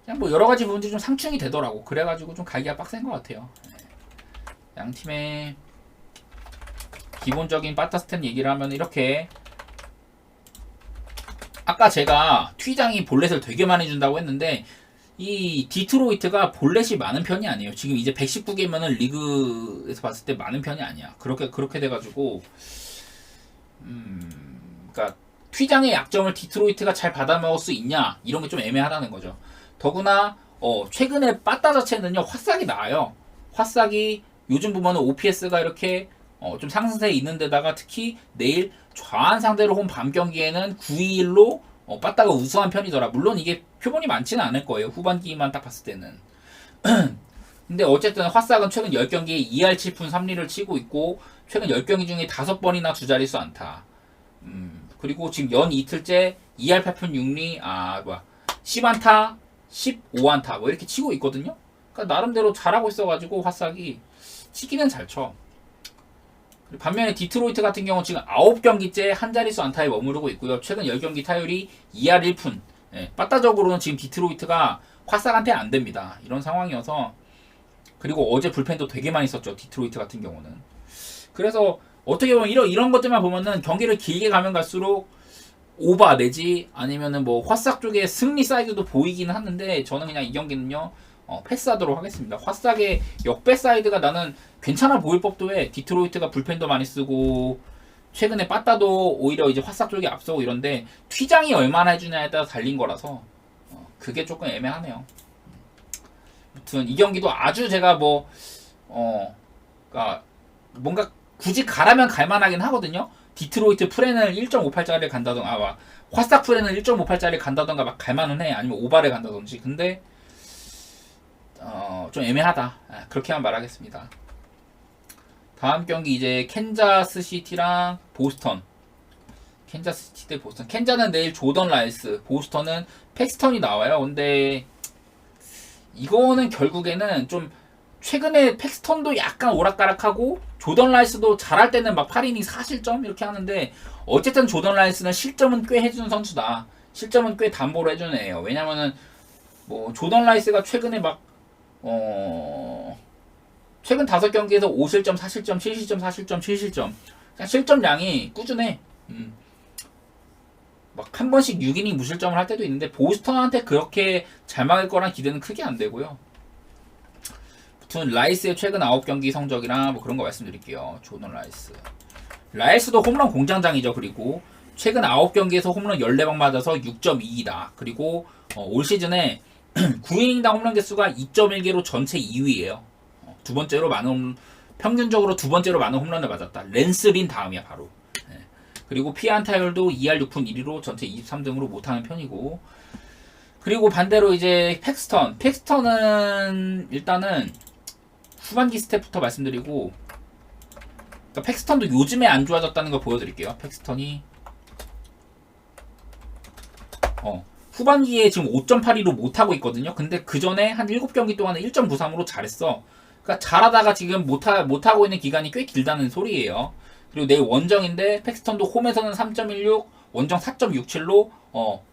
그냥 뭐 여러 가지 부분들이 좀 상충이 되더라고. 그래가지고 좀 가기가 빡센 것 같아요. 양 팀의 기본적인 빠따스탯 얘기를 하면 이렇게 아까 제가 튀장이 볼넷을 되게 많이 준다고 했는데 이 디트로이트가 볼넷이 많은 편이 아니에요. 지금 이제 119개면은 리그에서 봤을 때 많은 편이 아니야. 그렇게 돼가지고 그러니까 튀장의 약점을 디트로이트가 잘 받아먹을 수 있냐 이런 게 좀 애매하다는 거죠. 더구나 최근에 빠따 자체는요 화싹이 나아요. 화싹이 요즘 보면은 OPS가 이렇게 좀 상승세에 있는 데다가 특히 내일 좌한 상대로 홈 밤 경기에는 9-2-1로 빠따가 우수한 편이더라. 물론 이게 표본이 많지는 않을 거예요. 후반기만 딱 봤을 때는. 근데 어쨌든 화싹은 최근 10경기에 2할 7푼 3리를 치고 있고 최근 10경기 중에 5번이나 두 자릿수 안타. 그리고 지금 연 이틀째 2할 8푼 6리 10안타 15안타 뭐 이렇게 치고 있거든요. 그러니까 나름대로 잘하고 있어가지고 화싹이 치기는 잘 쳐. 반면에 디트로이트 같은 경우 지금 9경기째 한 자릿수 안타에 머무르고 있고요. 최근 10경기 타율이 2할 1푼. 빠따적으로는 지금 디트로이트가 화싹한테 안 됩니다. 이런 상황이어서 그리고 어제 불펜도 되게 많이 썼죠. 디트로이트 같은 경우는. 그래서 어떻게 보면 이런 것들만 보면은 경기를 길게 가면 갈수록 오바 내지 아니면은 뭐 화싹 쪽에 승리 사이드도 보이기는 하는데 저는 그냥 이 경기는요 패스하도록 하겠습니다. 화싹의 역배 사이드가 나는 괜찮아 보일 법도 해. 디트로이트가 불펜도 많이 쓰고 최근에 빠따도 오히려 이제 화싹 쪽이 앞서고 이런데 튀장이 얼마나 해주냐에 따라 달린 거라서 그게 조금 애매하네요. 아무튼 이 경기도 아주 제가 그러니까 뭔가 굳이 가라면 갈만하긴 하거든요. 디트로이트 프렌을 1.58짜리 간다던가 화싹 프렌을 1.58짜리 간다던가 막 갈만은 해. 아니면 오바를 간다든지. 근데 좀 애매하다. 그렇게만 말하겠습니다. 다음 경기 이제 캔자스시티랑 보스턴. 캔자스시티 대 보스턴. 캔자는 내일 조던 라이스, 보스턴은 팩스턴이 나와요. 근데 이거는 결국에는 좀 최근에 팩스턴도 약간 오락가락하고 조던 라이스도 잘할 때는 막 8이닝 4실점 이렇게 하는데 어쨌든 조던 라이스는 실점은 꽤 해주는 선수다. 실점은 꽤 담보로 해주는 애예요. 왜냐면은 뭐 조던 라이스가 최근에 막 최근 5경기에서 5실점, 4실점, 7실점, 4실점, 7실점 그냥 실점량이 꾸준해. 막 한 번씩 6이닝 무실점을 할 때도 있는데 보스턴한테 그렇게 잘 막을 거란 기대는 크게 안 되고요. 아무튼 라이스의 최근 9경기 성적이랑 뭐 그런 거 말씀드릴게요. 조던 라이스도 홈런 공장장이죠. 그리고 최근 9경기에서 홈런 14방 맞아서 6.22다. 그리고 올 시즌에 9이닝당 홈런 개수가 2.1개로 전체 2위예요. 두 번째로 많은 평균적으로 두 번째로 많은 홈런을 맞았다. 랜스 린 다음이야 바로. 그리고 피안타율도 2할 6푼 1위로 전체 23등으로 못하는 편이고. 그리고 반대로 이제 팩스턴은 일단은 후반기 스탯부터 말씀드리고, 그러니까 팩스턴도 요즘에 안 좋아졌다는 걸 보여드릴게요. 팩스턴이 후반기에 지금 5.82로 못하고 있거든요. 근데 그 전에 한 7경기 동안은 1.93으로 잘했어. 그러니까 잘하다가 지금 못하고 있는 기간이 꽤 길다는 소리예요. 그리고 내일 원정인데 팩스턴도 홈에서는 3.16, 원정 4.67로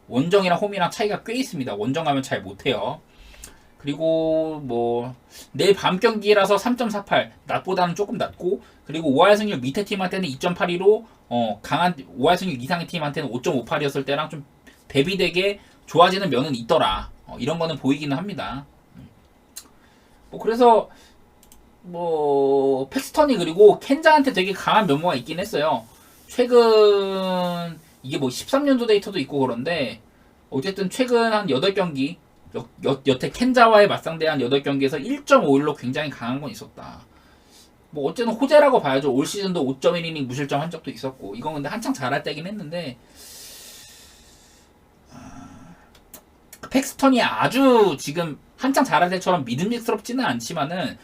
원정이랑 홈이랑 차이가 꽤 있습니다. 원정 가면 잘 못해요. 그리고 뭐 내일 밤 경기라서 3.48, 낮보다는 조금 낮고, 그리고 5할 승률 밑에 팀한테는 2.82로 강한 5할 승률 이상의 팀한테는 5.58이었을 때랑 좀 대비되게 좋아지는 면은 있더라. 이런 거는 보이기는 합니다. 뭐 그래서 뭐 팩스턴이 그리고 켄자한테 되게 강한 면모가 있긴 했어요. 최근 이게 뭐 13년도 데이터도 있고 그런데 어쨌든 최근 한 8경기 여태 켄자와의 맞상대한 8경기에서 1.51로 굉장히 강한 건 있었다. 뭐 어쨌든 호재라고 봐야죠. 올 시즌도 5.1이닝 무실점 한 적도 있었고, 이건 근데 한창 잘할 때긴 했는데 팩스턴이 아주 지금 한창 잘할 때처럼 믿음직스럽지는 않지만은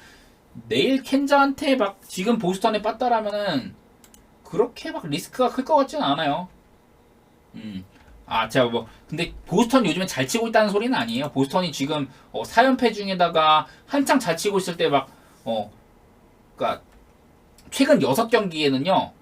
내일 켄자한테 막 지금 보스턴에 빠따라면은 그렇게 막 리스크가 클 것 같지는 않아요. 제가 뭐 근데 보스턴 요즘에 잘 치고 있다는 소리는 아니에요. 보스턴이 지금 4연패 중에다가 한창 잘 치고 있을 때 막 그러니까 최근 6경기에는요.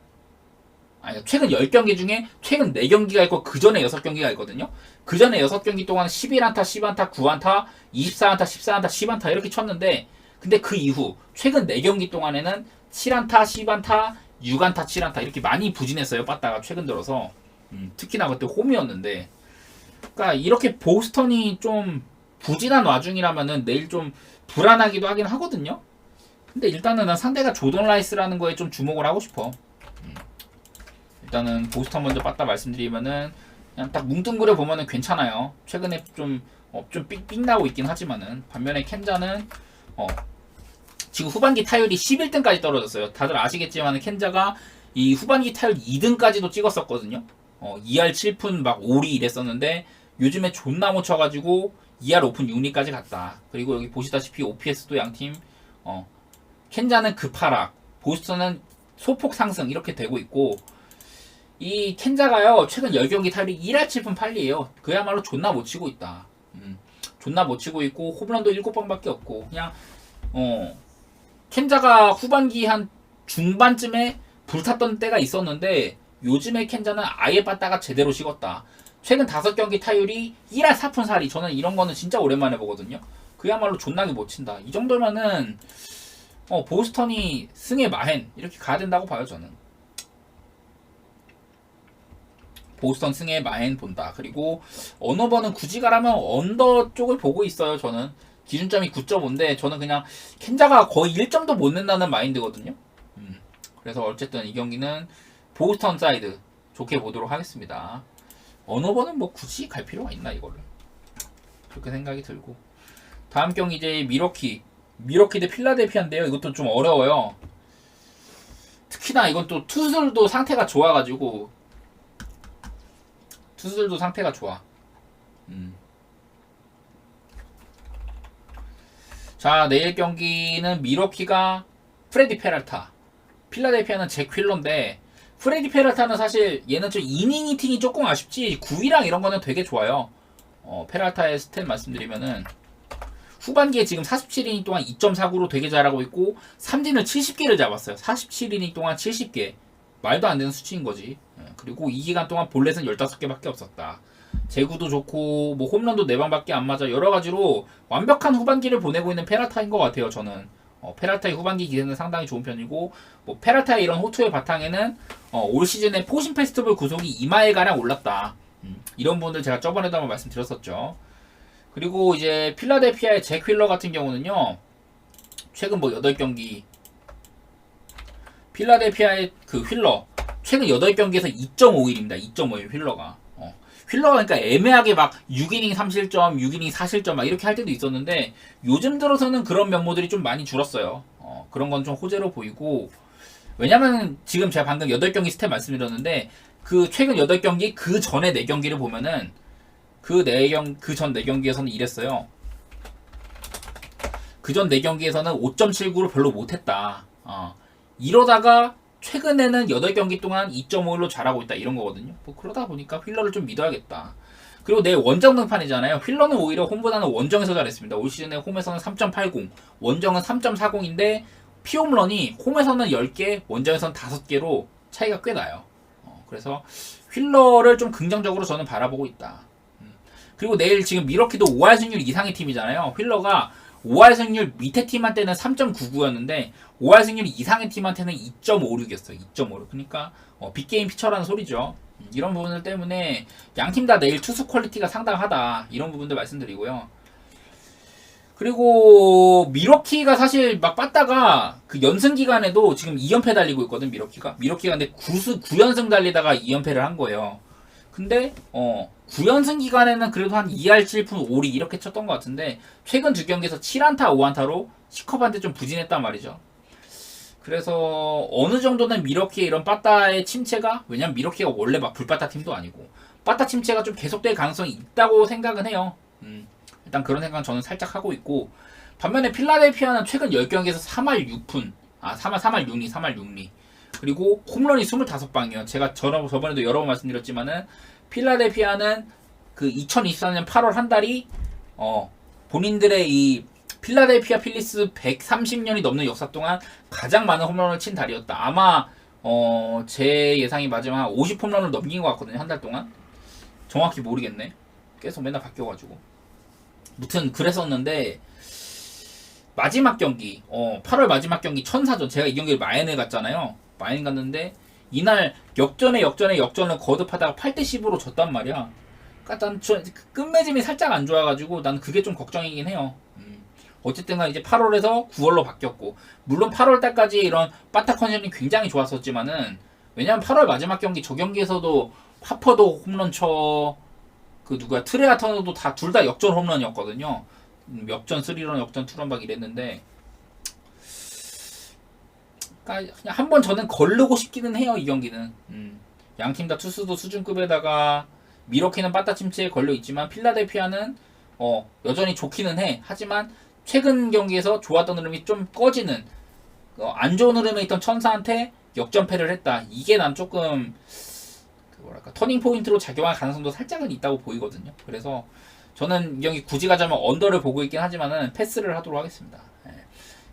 아니, 최근 10경기 중에 최근 4경기가 있고 그 전에 6경기가 있거든요. 그 전에 6경기 동안 11안타, 10안타, 9안타, 24안타, 14안타, 10안타 이렇게 쳤는데, 근데 그 이후 최근 4경기 동안에는 7안타, 10안타, 6안타, 7안타 이렇게 많이 부진했어요. 빠따가 최근 들어서. 특히나 그때 홈이었는데. 그러니까 이렇게 보스턴이 좀 부진한 와중이라면은 내일 좀 불안하기도 하긴 하거든요. 근데 일단은 난 상대가 조던 라이스라는 거에 좀 주목을 하고 싶어. 일단은 보스턴 먼저 빠따 말씀드리면은 그냥 딱 뭉뚱그려 보면은 괜찮아요. 최근에 좀 삑 나고 있긴 하지만은, 반면에 켄자는 지금 후반기 타율이 11등까지 떨어졌어요. 다들 아시겠지만은 켄자가 이 후반기 타율 2등까지도 찍었었거든요. 2할 7푼 막 5리 이랬었는데 요즘에 존나 못 쳐가지고 2할 오픈 6리까지 갔다. 그리고 여기 보시다시피 OPS도 양팀 켄자는 급하락, 보스턴은 소폭 상승 이렇게 되고 있고, 이 켄자가요 최근 10경기 타율이 1할 7푼 8리에요. 그야말로 존나 못 치고 있다. 존나 못 치고 있고 홈런도 7방밖에 없고, 그냥 켄자가 후반기 한 중반쯤에 불탔던 때가 있었는데 요즘에 켄자는 아예 빠따가 제대로 식었다. 최근 5경기 타율이 1할 4푼 4리. 저는 이런 거는 진짜 오랜만에 보거든요. 그야말로 존나게 못 친다. 이 정도면은 보스턴이 승의 마행 이렇게 가야 된다고 봐요. 저는 보스턴 승의 마행 본다. 그리고 언어버는 굳이 가라면 언더 쪽을 보고 있어요. 저는 기준점이 9.5인데 저는 그냥 켄자가 거의 1점도 못 낸다는 마인드거든요. 그래서 어쨌든 이 경기는 보스턴 사이드 좋게 보도록 하겠습니다. 언어버는 뭐 굳이 갈 필요가 있나 이거를, 그렇게 생각이 들고. 다음 경기 이제 미러키 대 필라델피아인데요. 이것도 좀 어려워요. 특히나 이건 또 투수들도 상태가 좋아가지고, 투수들도 상태가 좋아. 자, 내일 경기는 미러키가 프레디 페랄타, 필라델피아는 잭 휜러인데, 프레디 페랄타는 사실 얘는 좀 이닝 히팅이 조금 아쉽지 9위랑 이런 거는 되게 좋아요. 페랄타의 스탯 말씀드리면은 후반기에 지금 47이닝 동안 2.49로 되게 잘하고 있고, 삼진을 70개를 잡았어요. 47이닝 동안 70개. 말도 안 되는 수치인 거지. 그리고 이 기간 동안 볼넷은 15개밖에 없었다. 제구도 좋고 뭐 홈런도 4방밖에 안 맞아. 여러 가지로 완벽한 후반기를 보내고 있는 페랄타인 것 같아요. 저는 페랄타의 후반기 기세는 상당히 좋은 편이고, 뭐 페랄타의 이런 호투의 바탕에는 올 시즌에 포신 페스티벌 구속이 2마일가량 올랐다. 이런 분들 제가 저번에도 한번 말씀드렸었죠. 그리고 이제 필라델피아의 잭 휜러 같은 경우는요, 최근 뭐 8경기 필라델피아의 그 휜러 최근 8경기에서 2.51입니다. 2.51 휜러가. 휜러가 그러니까 애매하게 막 6이닝 3실점, 6이닝 4실점 막 이렇게 할 때도 있었는데 요즘 들어서는 그런 면모들이 좀 많이 줄었어요. 그런 건 좀 호재로 보이고, 왜냐면 지금 제가 방금 8경기 스탯 말씀드렸는데 그 최근 8경기 그 전에 4경기를 보면은 그 전 4경기에서는 이랬어요. 그전 4경기에서는 5.79로 별로 못했다. 이러다가 최근에는 8경기 동안 2.5로 잘하고 있다 이런 거거든요. 뭐 그러다 보니까 휠러를 좀 믿어야겠다. 그리고 내일 원정 등판이잖아요. 휠러는 오히려 홈보다는 원정에서 잘했습니다. 올 시즌에 홈에서는 3.80, 원정은 3.40인데 피홈런이 홈에서는 10개, 원정에서는 5개로 차이가 꽤 나요. 그래서 휠러를 좀 긍정적으로 저는 바라보고 있다. 그리고 내일 지금 미러키도 5할 승률 이상의 팀이잖아요. 휠러가 5할 승률 밑에 팀한테는 3.99였는데 5할 승률 이상의 팀한테는 2.56이었어요. 2.56. 그러니까 빅게임 피처라는 소리죠. 이런 부분들 때문에 양팀 다 내일 투수 퀄리티가 상당하다. 이런 부분들 말씀드리고요. 그리고 미러키가 사실 막 빠다가 그 연승 기간에도 지금 2연패 달리고 있거든. 미러키가 근데 9연승 달리다가 2연패를 한 거예요. 근데 9연승 기간에는 그래도 한 2할 7푼 5리 이렇게 쳤던 것 같은데 최근 2경기에서 7안타 5안타로 시컵한테 좀 부진했단 말이죠. 그래서 어느 정도는 미러키의 이런 빠따의 침체가, 왜냐면 미러키가 원래 막 불빠따 팀도 아니고 빠따 침체가 좀 계속될 가능성이 있다고 생각은 해요. 일단 그런 생각은 저는 살짝 하고 있고, 반면에 필라델피아는 최근 10경기에서 3할 6푼 3할 6리 그리고 홈런이 25방이에요. 제가 저번에도 여러 번 말씀드렸지만은 필라델피아는 그 2024년 8월 한 달이 본인들의 이 필라델피아 필리스 130년이 넘는 역사 동안 가장 많은 홈런을 친 달이었다. 아마 제 예상이 맞으면 한 50홈런을 넘긴 것 같거든요. 한 달 동안. 정확히 모르겠네. 계속 맨날 바뀌어가지고. 무튼 그랬었는데 마지막 경기 8월 마지막 경기 천사전, 제가 이 경기를 마인에 갔잖아요. 마인 갔는데 이날 역전을 거듭하다가 8대10으로 졌단 말이야. 그러니까 난 끝맺음이 살짝 안 좋아가지고 난 그게 좀 걱정이긴 해요. 어쨌든 이제 8월에서 9월로 바뀌었고, 물론 8월달까지 이런 빠타 컨디션이 굉장히 좋았었지만은, 왜냐면 8월 마지막 경기 저 경기에서도 하퍼도 홈런 쳐, 그 누구야 트레아 터너도 둘 다 역전 홈런이었거든요. 역전 3런 역전 2런 박 이랬는데, 그러니까 그냥 한번 저는 걸르고 싶기는 해요. 이 경기는 양팀 다 투수도 수준급에다가 미러키는 빠따 침체에 걸려 있지만 필라델피아는 여전히 좋기는 해. 하지만 최근 경기에서 좋았던 흐름이 좀 꺼지는, 안 좋은 흐름에 있던 천사한테 역전패를 했다. 이게 난 조금 터닝 포인트로 작용할 가능성도 살짝은 있다고 보이거든요. 그래서 저는 이 경기 굳이 가자면 언더를 보고 있긴 하지만은 패스를 하도록 하겠습니다.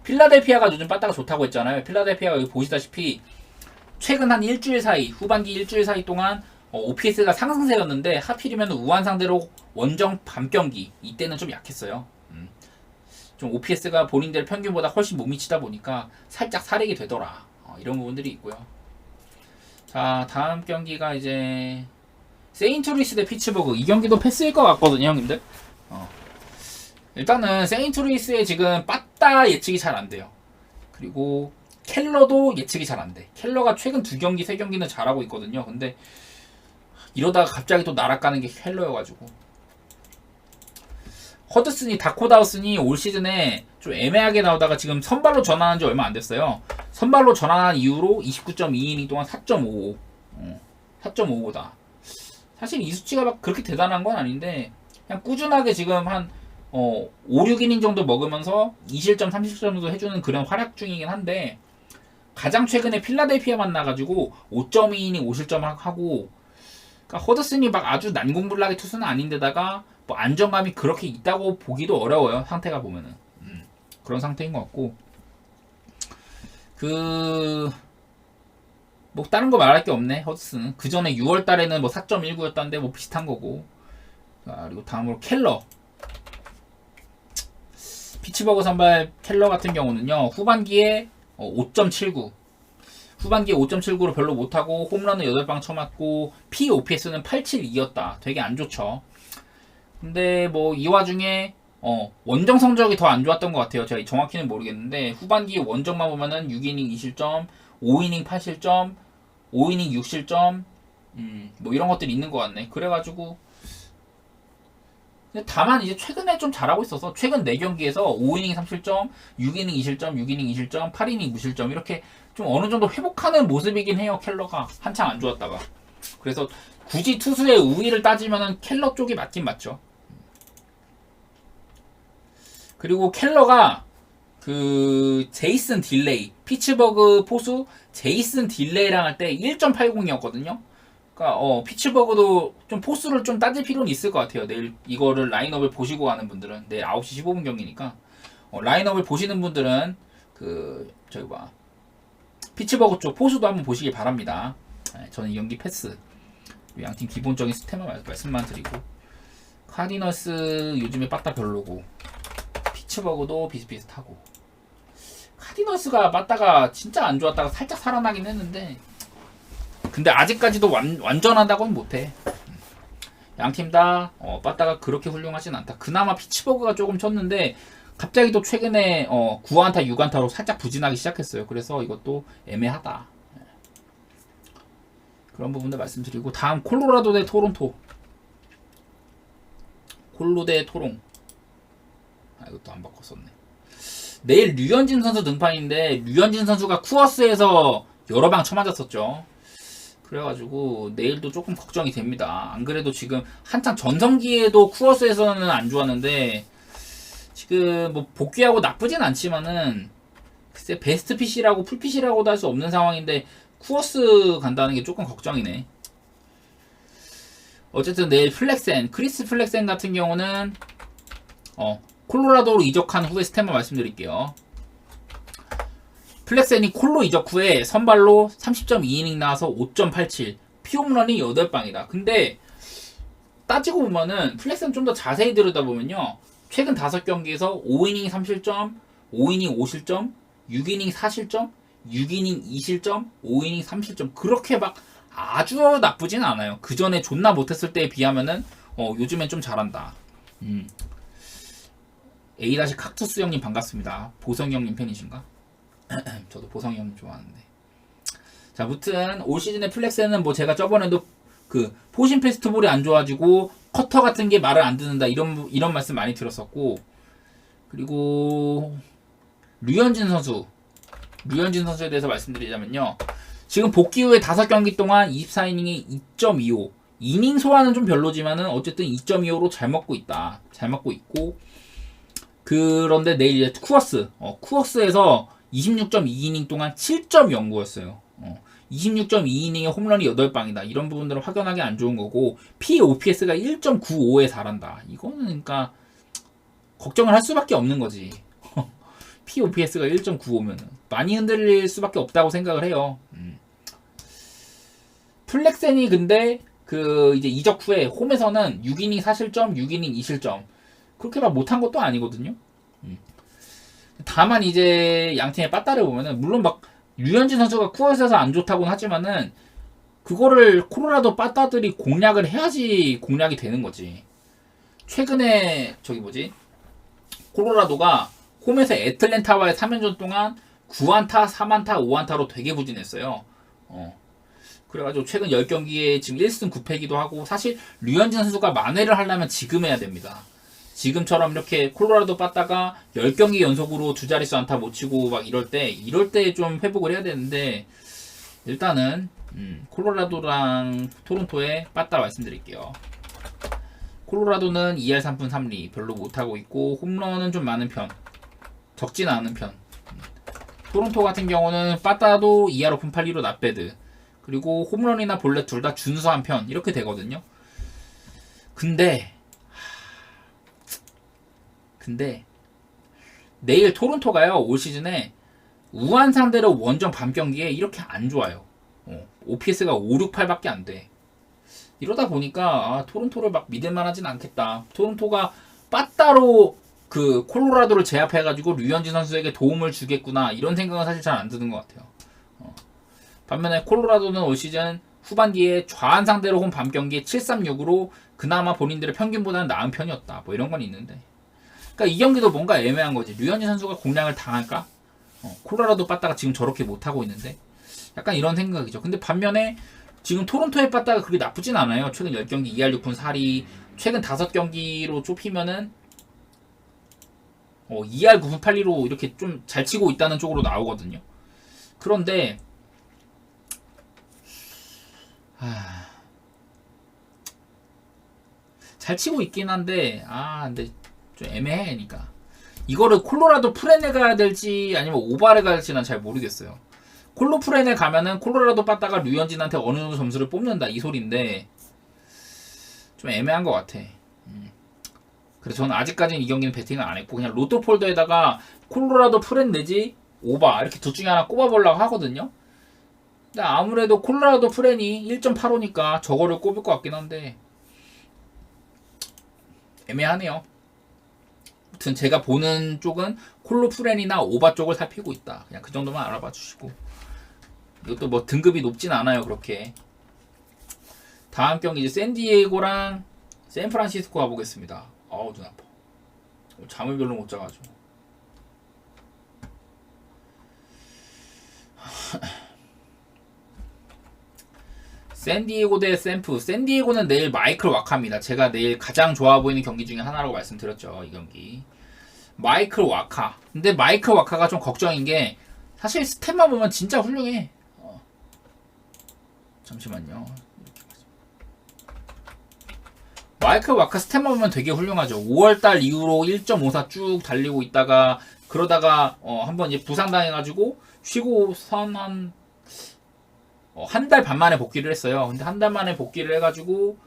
필라델피아가 요즘 빠따가 좋다고 했잖아요. 필라델피아가 여기 보시다시피 최근 한 일주일 사이, 후반기 일주일 사이 동안 OPS가 상승세였는데 하필이면 우한 상대로 원정 밤 경기 이때는 좀 약했어요. 좀 OPS가 본인들 평균보다 훨씬 못 미치다 보니까 살짝 사례게 되더라. 이런 부분들이 있고요. 자, 다음 경기가 이제 세인트루이스 대 피츠버그. 이 경기도 패스일 것 같거든요, 형님들. 일단은 세인트루이스의 지금 빠따 예측이 잘 안 돼요. 그리고 켈러도 예측이 잘 안 돼. 켈러가 최근 2경기, 3경기는 잘하고 있거든요. 근데 이러다가 갑자기 또 날아가는 게 켈러여가지고. 허드슨이 다코다우슨이 올 시즌에 좀 애매하게 나오다가 지금 선발로 전환한 지 얼마 안 됐어요. 선발로 전환한 이후로 29.2이닝 동안 4.55. 4.55다. 사실 이 수치가 막 그렇게 대단한 건 아닌데 그냥 꾸준하게 지금 한 5, 6이닝 정도 먹으면서 2실점, 3실점 정도 해주는 그런 활약 중이긴 한데, 가장 최근에 필라델피아 만나가지고 5.2이닝 5실점 하고, 그러니까 허드슨이 막 아주 난공불락의 투수는 아닌데다가 뭐 안정감이 그렇게 있다고 보기도 어려워요. 상태가 보면은 그런 상태인 것 같고, 뭐 다른 거 말할 게 없네. 허드슨은 그 전에 6월 달에는 뭐 4.19였다는데 뭐 비슷한 거고. 자, 그리고 다음으로 켈러. 피츠버그 선발 켈러 같은 경우는요, 후반기에 5.79. 후반기에 5.79로 별로 못하고 홈런은 8방 쳐맞고 POPS는 872였다. 되게 안 좋죠. 근데 뭐 이 와중에 원정 성적이 더 안 좋았던 것 같아요. 제가 정확히는 모르겠는데 후반기 원정만 보면은 6이닝 2실점, 5이닝 8실점, 5이닝 6실점, 뭐 이런 것들이 있는 것 같네. 그래가지고 근데 다만 이제 최근에 좀 잘하고 있어서 최근 4경기에서 5이닝 3실점, 6이닝 2실점, 6이닝 2실점, 8이닝 무실점 이렇게 좀 어느 정도 회복하는 모습이긴 해요. 켈러가 한창 안 좋았다가. 그래서 굳이 투수의 우위를 따지면은 켈러 쪽이 맞긴 맞죠. 그리고 켈러가 그 제이슨 딜레이, 피츠버그 포수 제이슨 딜레이랑 할 때 1.80이었거든요. 그러니까 피츠버그도 좀 포수를 좀 따질 필요는 있을 것 같아요. 내일 이거를 라인업을 보시고 가는 분들은 내일 9시 15분 경기니까 라인업을 보시는 분들은 그 저기 봐 피츠버그 쪽 포수도 한번 보시기 바랍니다. 저는 이 경기 패스. 양팀 기본적인 스탯만 말씀만 드리고 카디너스 요즘에 빠따 별로고 피츠버그도 비슷비슷하고 카디너스가 빠따가 진짜 안 좋았다가 살짝 살아나긴 했는데 근데 아직까지도 완전하다고는 못해. 양팀 다 빠따가 그렇게 훌륭하진 않다. 그나마 피츠버그가 조금 쳤는데 갑자기 또 최근에 9안타 6안타로 살짝 부진하기 시작했어요. 그래서 이것도 애매하다. 그런 부분들 말씀드리고 다음 콜로라도 대 토론토. 콜로 대 토롱. 이것도 안 바꿨었네. 내일 류현진 선수 등판인데 류현진 선수가 쿠어스에서 여러 방 쳐맞았었죠. 그래가지고 내일도 조금 걱정이 됩니다. 안 그래도 지금 한창 전성기에도 쿠어스에서는 안 좋았는데 지금 뭐 복귀하고 나쁘진 않지만은 글쎄 베스트 핏이라고 풀핏이라고도 할 수 없는 상황인데 쿠어스 간다는 게 조금 걱정이네. 어쨌든 내일 플렉센, 크리스 플렉센 같은 경우는 콜로라도로 이적한 후에 스탯만 말씀드릴게요. 플렉센이 콜로 이적 후에 선발로 30.2이닝 나와서 5.87 피홈런이 8방이다. 근데 따지고 보면은 플렉센 좀 더 자세히 들여다보면요. 최근 5경기에서 5이닝 3실점, 5이닝 5실점, 6이닝 4실점, 6이닝 2실점, 5이닝 3실점 그렇게 막 아주 나쁘진 않아요. 그 전에 존나 못했을 때에 비하면은 요즘엔 좀 잘한다. A-kaktus 형님 반갑습니다. 보성이 형님 팬이신가? 저도 보성이 형님 좋아하는데. 자, 무튼 올 시즌의 플렉스는 뭐 제가 저번에도 그 포신 페스티벌이 안 좋아지고 커터 같은 게 말을 안 듣는다 이런 말씀 많이 들었었고 그리고 류현진 선수에 대해서 말씀드리자면요. 지금 복귀 후에 5경기 동안 24이닝에 2.25 이닝 소화는 좀 별로지만은 어쨌든 2.25로 잘 먹고 있다. 잘 먹고 있고 그런데 내일 이제 쿠어스에서 26.2이닝 동안 7.09였어요. 26.2이닝에 홈런이 8방이다. 이런 부분들은 확연하게 안 좋은 거고 POPS가 1.95에 달한다. 이거는 그러니까 걱정을 할 수밖에 없는 거지. POPS가 1.95면 많이 흔들릴 수밖에 없다고 생각을 해요. 플렉센이 근데 그 이제 이적 후에 홈에서는 6이닝 4실점, 6이닝 2실점 그렇게 막 못한 것도 아니거든요. 다만 이제 양팀의 빠따를 보면은 물론 막 류현진 선수가 쿠어스에서 안 좋다고는 하지만은 그거를 콜로라도 빠따들이 공략을 해야지 공략이 되는 거지. 최근에 콜로라도가 홈에서 애틀랜타와의 3연전 동안 9안타, 3안타, 5안타로 되게 부진했어요. 그래가지고 최근 10경기에 지금 1승 9패기도 하고 사실 류현진 선수가 만회를 하려면 지금 해야 됩니다. 지금처럼 이렇게 콜로라도 빠따가 10경기 연속으로 두 자릿수 안타 못 치고 막 이럴 때 좀 회복을 해야 되는데 일단은 콜로라도랑 토론토의 빠따 말씀드릴게요. 콜로라도는 2할 3푼 3리 별로 못하고 있고 홈런은 좀 많은 편 적진 않은 편. 토론토 같은 경우는 빠따도 2할 5푼 8리로 낫배드 그리고 홈런이나 볼넷 둘 다 준수한 편 이렇게 되거든요. 근데 내일 토론토가요 올 시즌에 우한 상대로 원정 밤 경기에 이렇게 안 좋아요. OPS가 5, 6, 8밖에 안 돼. 이러다 보니까 토론토를 막 믿을만하진 않겠다. 토론토가 빠따로 그 콜로라도를 제압해가지고 류현진 선수에게 도움을 주겠구나 이런 생각은 사실 잘 안 드는 것 같아요. 반면에 콜로라도는 올 시즌 후반기에 좌한 상대로 홈 밤 경기에 7-3-6으로 그나마 본인들의 평균보다는 나은 편이었다. 뭐 이런 건 있는데. 그러니까 이 경기도 뭔가 애매한 거지. 류현진 선수가 공략을 당할까? 콜로라도 빠따가 지금 저렇게 못하고 있는데. 약간 이런 생각이죠. 근데 반면에 지금 토론토의 빠따가 그렇게 나쁘진 않아요. 최근 10경기 2할 6푼 4리. 최근 5경기로 좁히면은 2할 9푼 8리로 이렇게 좀 잘 치고 있다는 쪽으로 나오거든요. 그런데 잘 치고 있긴 한데 근데 좀 애매해. 그러니까 이거를 콜로라도 프렌에 가야 될지 아니면 오바를 가야 될지 난 잘 모르겠어요. 콜로 프렌에 가면은 콜로라도 빠따가 류현진한테 어느 정도 점수를 뽑는다 이 소리인데 좀 애매한 것 같아. 그래서 저는 아직까지는 이 경기는 배팅을 안 했고 그냥 로또 폴더에다가 콜로라도 프렌 내지 오바 이렇게 둘 중에 하나 꼽아보려고 하거든요. 근데 아무래도 콜로라도 프렌이 1.85니까 저거를 꼽을 것 같긴 한데 애매하네요. 아무튼 제가 보는 쪽은 콜로 프렌이나 오바 쪽을 살피고 있다. 그냥 그 정도만 알아봐 주시고 이것도 뭐 등급이 높진 않아요 그렇게. 다음 경기 이제 샌디에고랑 샌프란시스코 가보겠습니다. 아우 눈 아파. 잠을 별로 못 자가지고. 샌디에고 대 샌프. 샌디에고는 내일 마이클 와카입니다. 제가 내일 가장 좋아 보이는 경기 중에 하나라고 말씀드렸죠. 이 경기. 마이클 와카. 근데 마이클 와카가 좀 걱정인 게 사실 스탯만 보면 진짜 훌륭해. 잠시만요. 마이클 와카 스탯만 보면 되게 훌륭하죠. 5월달 이후로 1.54 쭉 달리고 있다가 그러다가 한번 이제 부상당해가지고 쉬고 한 달 반 만에 복귀를 했어요. 근데 한 달 만에 복귀를 해가지고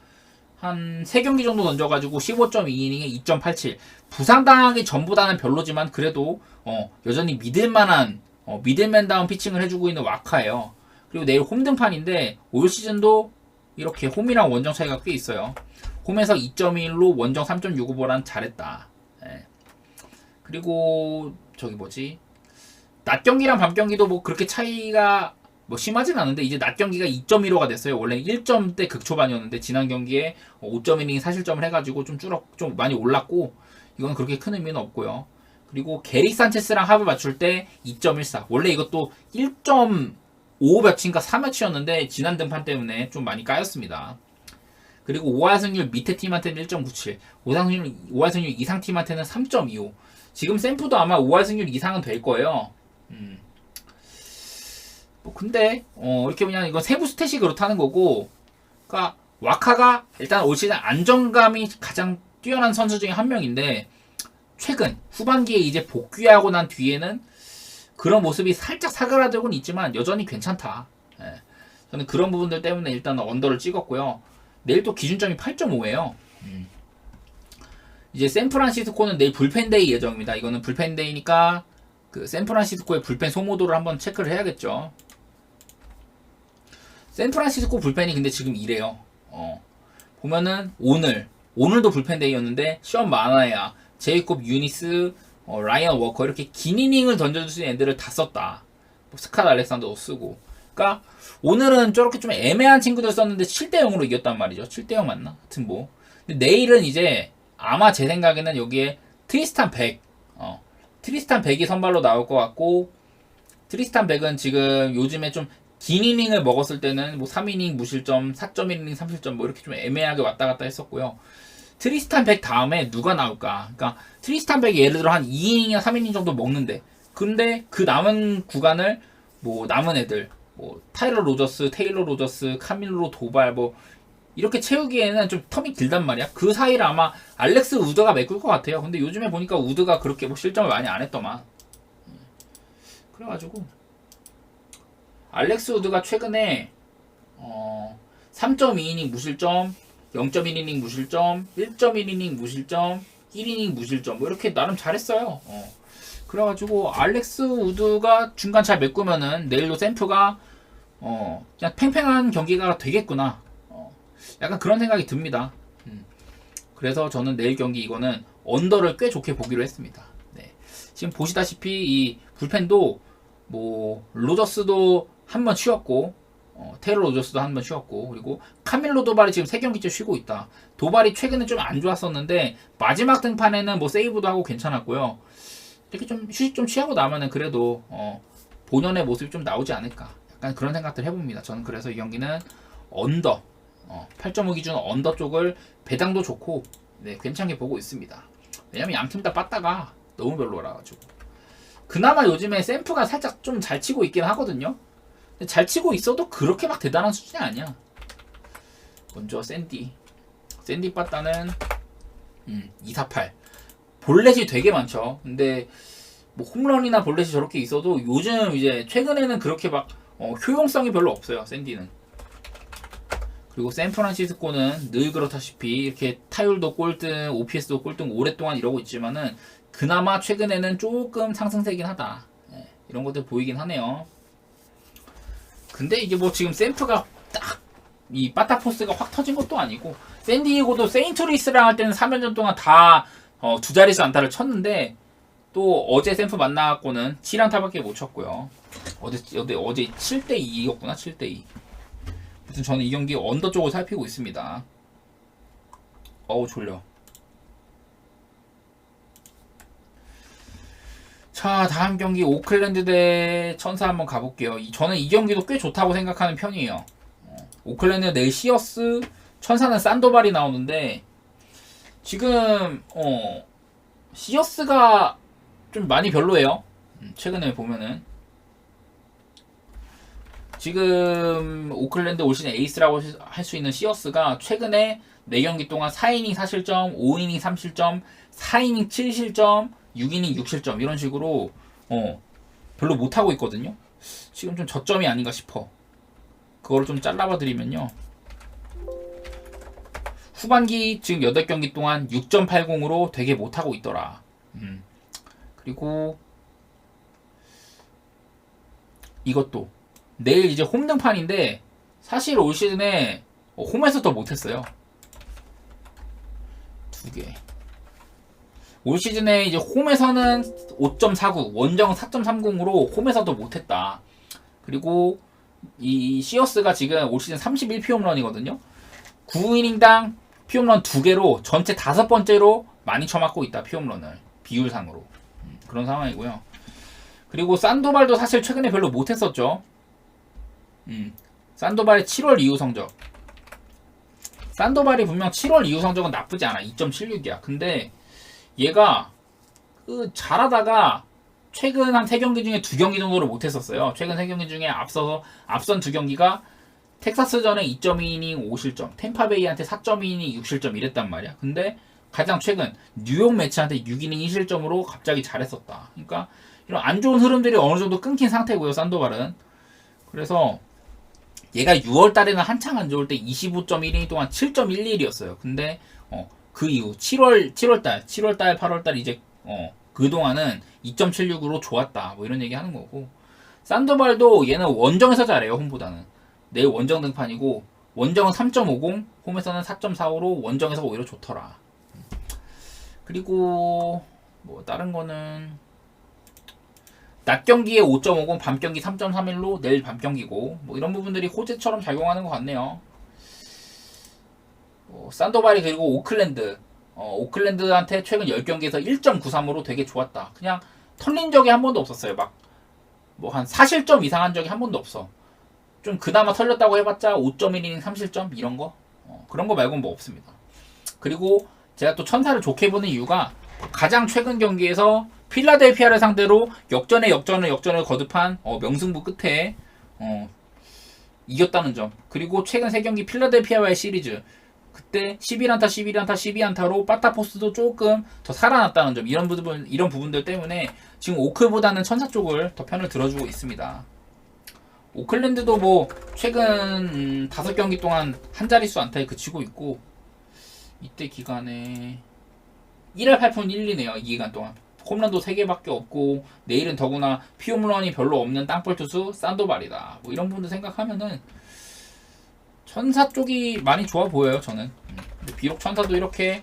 한 3경기 정도 던져가지고 15.2이닝에 2.87. 부상당하기 전보다는 별로지만 그래도 여전히 믿을만한 미들맨다운 피칭을 해주고 있는 와카예요. 그리고 내일 홈 등판인데 올 시즌도 이렇게 홈이랑 원정 차이가 꽤 있어요. 홈에서 2.1로 원정 3.65보단 잘했다. 예. 그리고 저기 뭐지? 낮 경기랑 밤 경기도 뭐 그렇게 차이가 뭐 심하진 않은데 이제 낮 경기가 2.15가 됐어요. 원래 1점대 극초반이었는데 지난 경기에 5.1이닝 사실점을 해가지고 좀 많이 올랐고 이건 그렇게 큰 의미는 없고요. 그리고 게리 산체스랑 합을 맞출 때 2.14. 원래 이것도 1.5 몇인가 4 몇이었는데 지난 등판 때문에 좀 많이 까였습니다. 그리고 5할 승률 밑에 팀한테는 1.97, 5할 승률 이상 팀한테는 3.25. 지금 샘프도 아마 5할 승률 이상은 될 거예요. 뭐 근데 이렇게 그냥 이건 세부 스탯이 그렇다는 거고, 그러니까 와카가 일단 올 시즌 안정감이 가장 뛰어난 선수 중에 한 명인데 최근 후반기에 이제 복귀하고 난 뒤에는 그런 모습이 살짝 사그라들고는 있지만 여전히 괜찮다. 예. 저는 그런 부분들 때문에 일단 언더를 찍었고요. 내일 또 기준점이 8.5예요. 이제 샌프란시스코는 내일 불펜데이 예정입니다. 이거는 불펜데이니까 그 샌프란시스코의 불펜 소모도를 한번 체크를 해야겠죠. 샌프란시스코 불펜이 근데 지금 이래요. 보면은 오늘도 불펜데이였는데 션 마나야, 제이콥 유니스, 라이언 워커 이렇게 긴 이닝을 던져줄 수 있는 애들을 다 썼다. 뭐 스캇 알렉산더도 쓰고. 그러니까 오늘은 저렇게 좀 애매한 친구들 썼는데 7대0으로 이겼단 말이죠. 7대0 맞나? 하여튼 뭐. 근데 내일은 이제 아마 제 생각에는 여기에 트리스탄 백, 트리스탄 백이 선발로 나올 것 같고, 트리스탄 백은 지금 요즘에 좀 긴 이닝을 먹었을 때는 뭐 3이닝 무실점, 4.1이닝 3실점 뭐 이렇게 좀 애매하게 왔다 갔다 했었고요. 트리스탄 백 다음에 누가 나올까? 그러니까 트리스탄 백이 예를 들어 한 2이닝이나 3이닝 정도 먹는데, 근데 그 남은 구간을 뭐 남은 애들 뭐 타일러 로저스, 테일러 로저스, 카밀로 도발 뭐 이렇게 채우기에는 좀 텀이 길단 말이야. 그 사이를 아마 알렉스 우드가 메꿀 것 같아요. 근데 요즘에 보니까 우드가 그렇게 뭐 실점을 많이 안 했더만. 그래가지고 알렉스 우드가 최근에 3.2이닝 무실점, 0.1이닝 무실점, 1.1이닝 무실점, 1이닝 무실점 뭐 이렇게 나름 잘했어요. 그래가지고 알렉스 우드가 중간 잘 메꾸면은 내일도 샘프가 그냥 팽팽한 경기가 되겠구나. 약간 그런 생각이 듭니다. 그래서 저는 내일 경기 이거는 언더를 꽤 좋게 보기로 했습니다. 네. 지금 보시다시피 이 불펜도 뭐 로저스도 한 번 쉬었고 테일러 로저스도 한 번 쉬었고, 그리고 카밀로 도발이 지금 3경기째 쉬고 있다. 도발이 최근에 좀 안 좋았었는데 마지막 등판에는 뭐 세이브도 하고 괜찮았고요. 이렇게 좀 휴식 좀 취하고 나면은 그래도 본연의 모습이 좀 나오지 않을까, 약간 그런 생각들 해봅니다. 저는 그래서 이 경기는 언더 8.5 기준 언더 쪽을 배당도 좋고 네, 괜찮게 보고 있습니다. 왜냐면 양팀 다 빠따가 너무 별로라 가지고. 그나마 요즘에 샘프가 살짝 좀 잘 치고 있긴 하거든요. 근데 잘 치고 있어도 그렇게 막 대단한 수준이 아니야. 먼저 샌디 빠따는 248. 볼넷이 되게 많죠. 근데 뭐 홈런이나 볼넷이 저렇게 있어도 요즘 이제 최근에는 그렇게 막 효용성이 별로 없어요. 샌디는. 그리고 샌프란시스코는 늘 그렇다시피 이렇게 타율도 꼴등, OPS도 꼴등 오랫동안 이러고 있지만은 그나마 최근에는 조금 상승세긴 하다. 예, 이런 것들 보이긴 하네요. 근데 이게 뭐 지금 샌프가 딱 이 바타포스가 확 터진 것도 아니고 샌디에고도 세인트루이스랑 할 때는 3연전 동안 다 두 자릿수 안타를 쳤는데 또 어제 샌프 만나갖고는 7안타밖에 못 쳤고요. 어제 7대2였구나. 7대2. 아무튼 저는 이 경기 언더 쪽을 살피고 있습니다. 어우 졸려. 자, 다음 경기 오클랜드 대 천사 한번 가볼게요. 저는 이 경기도 꽤 좋다고 생각하는 편이에요. 오클랜드 내일 시어스, 천사는 산도발이 나오는데 지금 시어스가 좀 많이 별로예요. 최근에 보면은 지금 오클랜드 올 시즌 에이스라고 할 수 있는 시어스가 최근에 4경기 동안 4이닝 4실점, 5이닝 3실점, 4이닝 7실점, 6이닝 6실점 이런 식으로 별로 못하고 있거든요. 지금 좀 저점이 아닌가 싶어. 그거를 좀 잘라봐 드리면요. 후반기 지금 8경기 동안 6.80으로 되게 못하고 있더라. 그리고 이것도 내일 이제 홈 등판인데 사실 올 시즌에 홈에서 더 못했어요. 2개. 올 시즌에 이제 홈에서는 5.49, 원정 4.30으로 홈에서도 못했다. 그리고 이 시어스가 지금 올 시즌 31피 홈런이거든요. 9이닝당 피 홈런 2개로 전체 5번째로 많이 쳐맞고 있다. 피 홈런을 비율상으로 그런 상황이고요. 그리고 산도발도 사실 최근에 별로 못했었죠. 산도발의 7월 이후 성적. 산도발이 분명 7월 이후 성적은 나쁘지 않아. 2.76이야. 근데 얘가 잘하다가 최근 한 3경기 중에 2경기 정도를 못했었어요. 최근 3경기 중에 앞선 2경기가 텍사스전에 2.2이닝 5실점, 템파베이한테 4.2이닝 6실점 이랬단 말이야. 근데 가장 최근 뉴욕 매치한테 6이닝 2실점으로 갑자기 잘했었다. 그러니까 이런 안 좋은 흐름들이 어느 정도 끊긴 상태고요. 산도발은. 그래서 얘가 6월 달에는 한창 안 좋을 때 25.1이닝 동안 7.11이었어요. 근데 그 이후 7월달, 8월달 이제 그동안은 2.76으로 좋았다. 뭐 이런 얘기 하는 거고. 산도발도 얘는 원정에서 잘해요. 홈보다는. 내일 원정 등판이고 원정은 3.50, 홈에서는 4.45로 원정에서 오히려 좋더라. 그리고 뭐 다른 거는 낮 경기에 5.50, 밤 경기 3.31로 내일 밤 경기고 뭐 이런 부분들이 호재처럼 작용하는 것 같네요. 산도발이 그리고 오클랜드한테 최근 10경기에서 1.93으로 되게 좋았다. 그냥 털린 적이 한 번도 없었어요. 막 뭐 한 4실점 이상 한 적이 한 번도 없어. 좀 그나마 털렸다고 해봤자 5.1이닝 3실점 이런 거 그런 거 말고는 뭐 없습니다. 그리고 제가 또 천사를 좋게 보는 이유가 가장 최근 경기에서 필라델피아를 상대로 역전을 거듭한 명승부 끝에 이겼다는 점. 그리고 최근 3경기 필라델피아와의 시리즈 그때 11안타, 12안타로 바타포스도 조금 더 살아났다는 점. 이런 부분들 때문에 지금 오클보다는 천사 쪽을 더 편을 들어주고 있습니다. 오클랜드도 뭐 최근 5경기 동안 한 자릿수 안타에 그치고 있고 이때 기간에 1할 8푼 1리네요. 이 기간 동안 홈런도 3개밖에 없고 내일은 더구나 피홈런이 별로 없는 땅볼 투수 산도발이다. 뭐 이런 부분도 생각하면은 천사 쪽이 많이 좋아 보여요. 저는. 비록 천사도 이렇게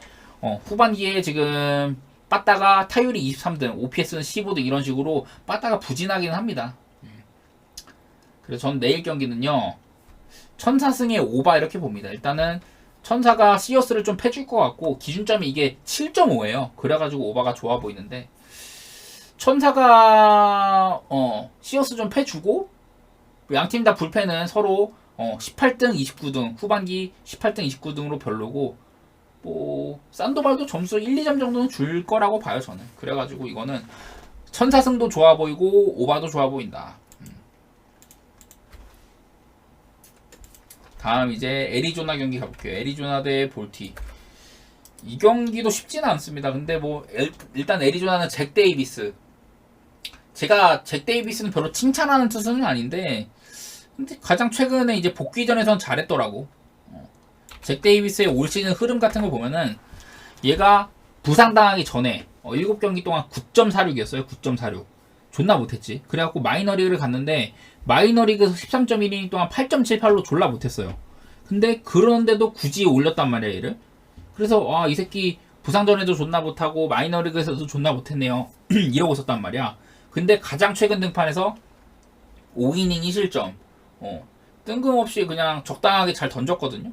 후반기에 지금 빠따가 타율이 23등, OPS는 15등 이런 식으로 빠따가 부진하기는 합니다. 그래서 전 내일 경기는요 천사승의 오바 이렇게 봅니다. 일단은 천사가 시어스를 좀 패줄 것 같고 기준점이 이게 7.5예요. 그래가지고 오바가 좋아 보이는데 천사가 시어스 좀 패주고 양팀 다 불펜은 서로 18등 29등 후반기 18등 29등으로 별로고 뭐 산도발도 점수 1, 2점 정도는 줄 거라고 봐요. 저는. 그래가지고 이거는 천사승도 좋아 보이고 오바도 좋아 보인다. 다음 이제 애리조나 경기 가볼게요. 애리조나 대 볼티. 이 경기도 쉽지는 않습니다. 근데 뭐 일단 애리조나는 잭 데이비스. 제가 잭 데이비스는 별로 칭찬하는 투수는 아닌데 근데 가장 최근에 이제 복귀전에선 잘했더라고. 잭 데이비스의 올 시즌 흐름 같은 걸 보면은 얘가 부상당하기 전에 7경기 동안 9.46이었어요. 9.46. 존나 못했지. 그래갖고 마이너리그를 갔는데 마이너리그에서 13.1이닝 동안 8.78로 졸라 못했어요. 근데 그런데도 굳이 올렸단 말이야 얘를. 그래서 이 새끼 부상전에도 존나 못하고 마이너리그에서도 존나 못했네요. 이러고 있었단 말이야. 근데 가장 최근 등판에서 5이닝 2실점 뜬금없이 그냥 적당하게 잘 던졌거든요.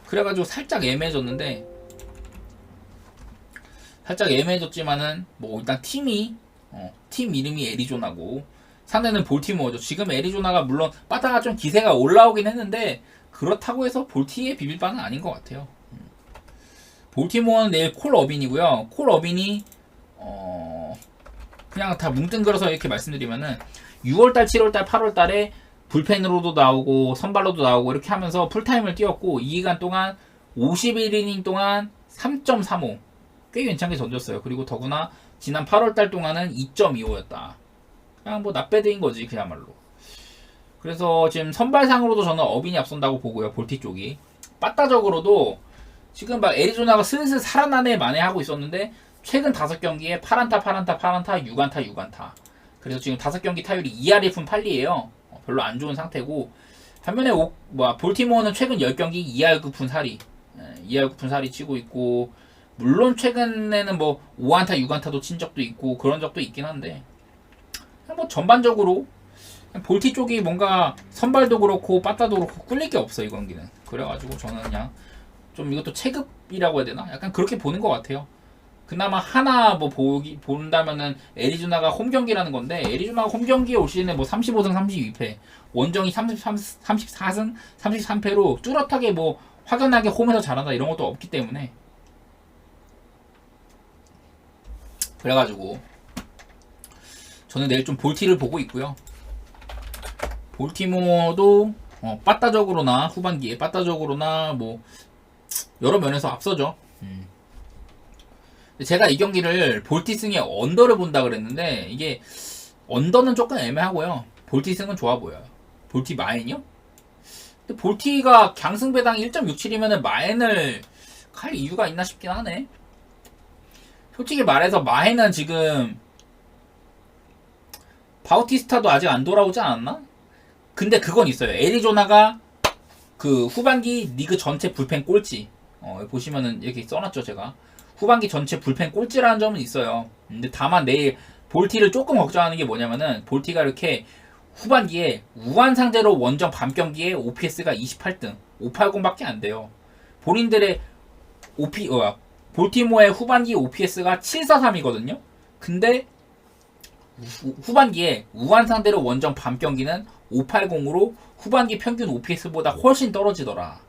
그래가지고 살짝 애매해졌지만은 뭐 일단 팀 이름이 애리조나고 상대는 볼티모어죠. 지금 애리조나가 물론 빠다가 좀 기세가 올라오긴 했는데 그렇다고 해서 볼티의 비빌 바는 아닌 것 같아요. 볼티모어는 내일 콜 어빈이고요. 콜 어빈이 그냥 다 뭉뚱그려서 이렇게 말씀드리면은 6월달, 7월달, 8월달에 불펜으로도 나오고 선발로도 나오고 이렇게 하면서 풀타임을 뛰었고 이 기간 동안 51이닝 동안 3.35 꽤 괜찮게 던졌어요. 그리고 더구나 지난 8월달 동안은 2.25였다. 그냥 뭐 낫배드인 거지 그야말로. 그래서 지금 선발상으로도 저는 어빈이 앞선다고 보고요. 볼티 쪽이. 빠따적으로도 지금 막 애리조나가 슬슬 살아나네 만에 하고 있었는데 최근 5경기에 8안타, 6안타, 6안타. 그래서 지금 5경기 타율이 2할이 8리에요. 별로 안 좋은 상태고 반면에 볼티모어는 최근 10경기 2할 9푼 4리 2할 9푼 4리 치고 있고 물론 최근에는 뭐 5안타, 6안타도 친 적도 있고 그런 적도 있긴 한데 뭐 전반적으로 볼티 쪽이 뭔가 선발도 그렇고 빠따도 그렇고 꿀릴 게 없어 이 경기는. 그래가지고 저는 그냥 좀 이것도 체급이라고 해야 되나? 약간 그렇게 보는 것 같아요. 그나마 하나 뭐 본다면은 애리조나가 홈경기라는 건데 애리조나가 홈경기에 올 시즌에 뭐 35승 32패 원정이 34승 33패로 뚜렷하게 뭐 확연하게 홈에서 잘한다 이런 것도 없기 때문에 그래가지고 저는 내일 좀 볼티를 보고 있고요. 볼티모어도 빠따적으로나 후반기에 빠따적으로나 뭐 여러 면에서 앞서죠. 제가 이 경기를 볼티승의 언더를 본다 그랬는데 이게 언더는 조금 애매하고요. 볼티승은 좋아 보여요. 볼티 마인이요? 근데 볼티가 강승배당 1.67이면 마인을 갈 이유가 있나 싶긴 하네. 솔직히 말해서 마인은 지금 바우티스타도 아직 안 돌아오지 않았나? 근데 그건 있어요. 애리조나가 그 후반기 리그 전체 불펜 꼴찌 보시면은 이렇게 써놨죠 제가. 후반기 전체 불펜 꼴찌라는 점은 있어요. 근데 다만 내일 볼티를 조금 걱정하는 게 뭐냐면은 볼티가 이렇게 후반기에 우한 상대로 원정 밤 경기에 OPS가 28등 580밖에 안 돼요. 본인들의 볼티모어의 후반기 OPS가 743이거든요. 근데 후반기에 우한 상대로 원정 밤 경기는 580으로 후반기 평균 OPS보다 훨씬 떨어지더라.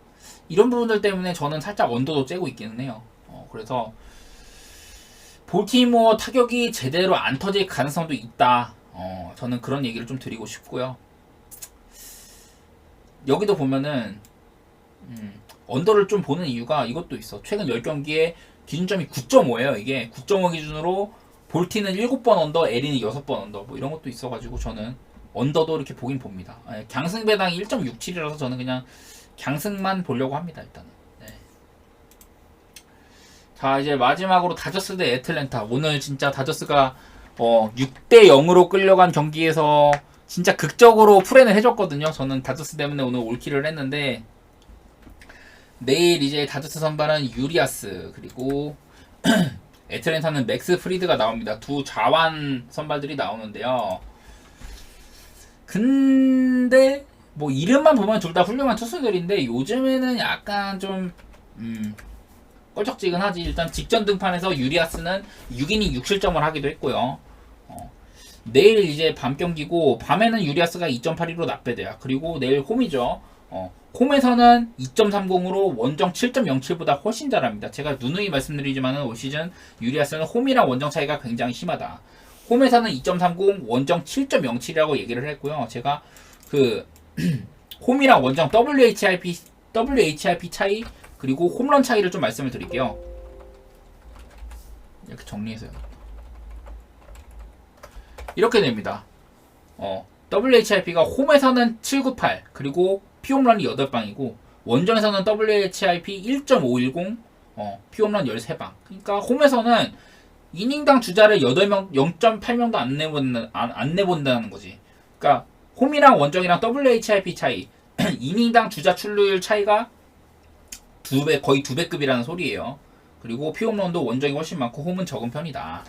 이런 부분들 때문에 저는 살짝 언더도 째고 있기는 해요. 그래서 볼티모어 타격이 제대로 안 터질 가능성도 있다. 저는 그런 얘기를 좀 드리고 싶고요. 여기도 보면은 언더를 좀 보는 이유가 이것도 있어. 최근 10경기에 기준점이 9.5예요. 이게 9.5 기준으로 볼티는 7번 언더, 에린이 6번 언더 뭐 이런 것도 있어가지고 저는 언더도 이렇게 보긴 봅니다. 강승배당이 1.67이라서 저는 그냥 강승만 보려고 합니다. 일단은. 네. 자 이제 마지막으로 다저스 대 애틀랜타. 오늘 진짜 다저스가 6대 0으로 끌려간 경기에서 진짜 극적으로 풀앤을 해줬거든요. 저는 다저스 때문에 오늘 올킬을 했는데 내일 이제 다저스 선발은 유리아스 그리고 애틀랜타는 맥스 프리드가 나옵니다. 두 좌완 선발들이 나오는데요. 근데 뭐 이름만 보면 둘 다 훌륭한 투수들인데 요즘에는 약간 좀 껄쩍지근하지. 일단 직전 등판에서 유리아스는 6이닝 6실점을 하기도 했고요. 내일 이제 밤 경기고 밤에는 유리아스가 2.82로 납배돼요. 그리고 내일 홈이죠. 홈에서는 2.30으로 원정 7.07보다 훨씬 잘합니다. 제가 누누이 말씀드리지만 올 시즌 유리아스는 홈이랑 원정 차이가 굉장히 심하다. 홈에서는 2.30, 원정 7.07이라고 얘기를 했고요. 제가 그 홈이랑 원정 WHIP 차이 그리고 홈런 차이를 좀 말씀을 드릴게요. 이렇게 정리해서요. 이렇게 됩니다. WHIP가 홈에서는 798 그리고 피홈런이 8방이고 원정에서는 WHIP 1.510 피홈런 13방. 그러니까 홈에서는 이닝당 주자를 8명 0.8명도 안 내본다는 거지. 그러니까 홈이랑 원정이랑 WHIP 차이 이닝당 주자 출루율 차이가 거의 2배급이라는 소리예요. 그리고 피홈런도 원정이 훨씬 많고 홈은 적은 편이다.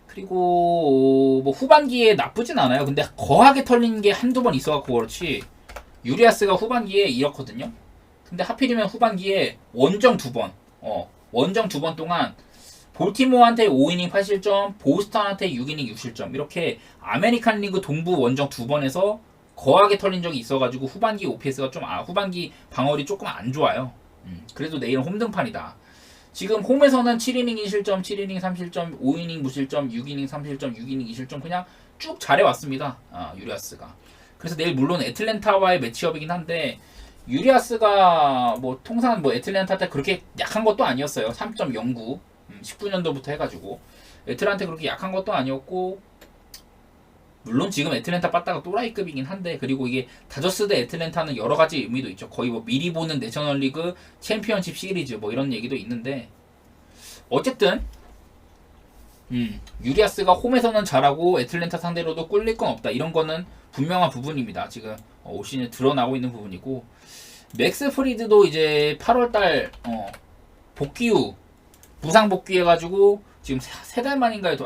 그리고 뭐 후반기에 나쁘진 않아요. 근데 거하게 털린 게 한두 번 있어갖고 그렇지. 유리아스가 후반기에 이렇거든요. 근데 하필이면 후반기에 원정 2번 원정 2번 동안 볼티모어한테 5이닝 8실점, 보스턴한테 6이닝 6실점 이렇게 아메리칸 리그 동부 원정 2번에서 거하게 털린 적이 있어가지고 후반기 OPS가 후반기 방어율이 조금 안 좋아요. 그래도 내일은 홈등판이다. 지금 홈에서는 7이닝 2실점, 7이닝 3실점, 5이닝 무실점, 6이닝 3실점, 6이닝 2실점 그냥 쭉 잘해왔습니다. 유리아스가. 그래서 내일 물론 애틀랜타와의 매치업이긴 한데 유리아스가 뭐 통상 뭐 애틀랜타 때 그렇게 약한 것도 아니었어요. 3.09 19년도부터 해가지고 애틀한테 그렇게 약한 것도 아니었고 물론 지금 애틀랜타 빠따가 또라이급이긴 한데 그리고 이게 다저스 대 애틀랜타는 여러 가지 의미도 있죠. 거의 뭐 미리 보는 내셔널리그 챔피언십 시리즈 뭐 이런 얘기도 있는데 어쨌든 유리아스가 홈에서는 잘하고 애틀랜타 상대로도 꿀릴 건 없다. 이런 거는 분명한 부분입니다. 지금 올 시즌에 드러나고 있는 부분이고 맥스 프리드도 이제 8월달 복귀 후 부상 복귀해가지고 지금 3달 만인가에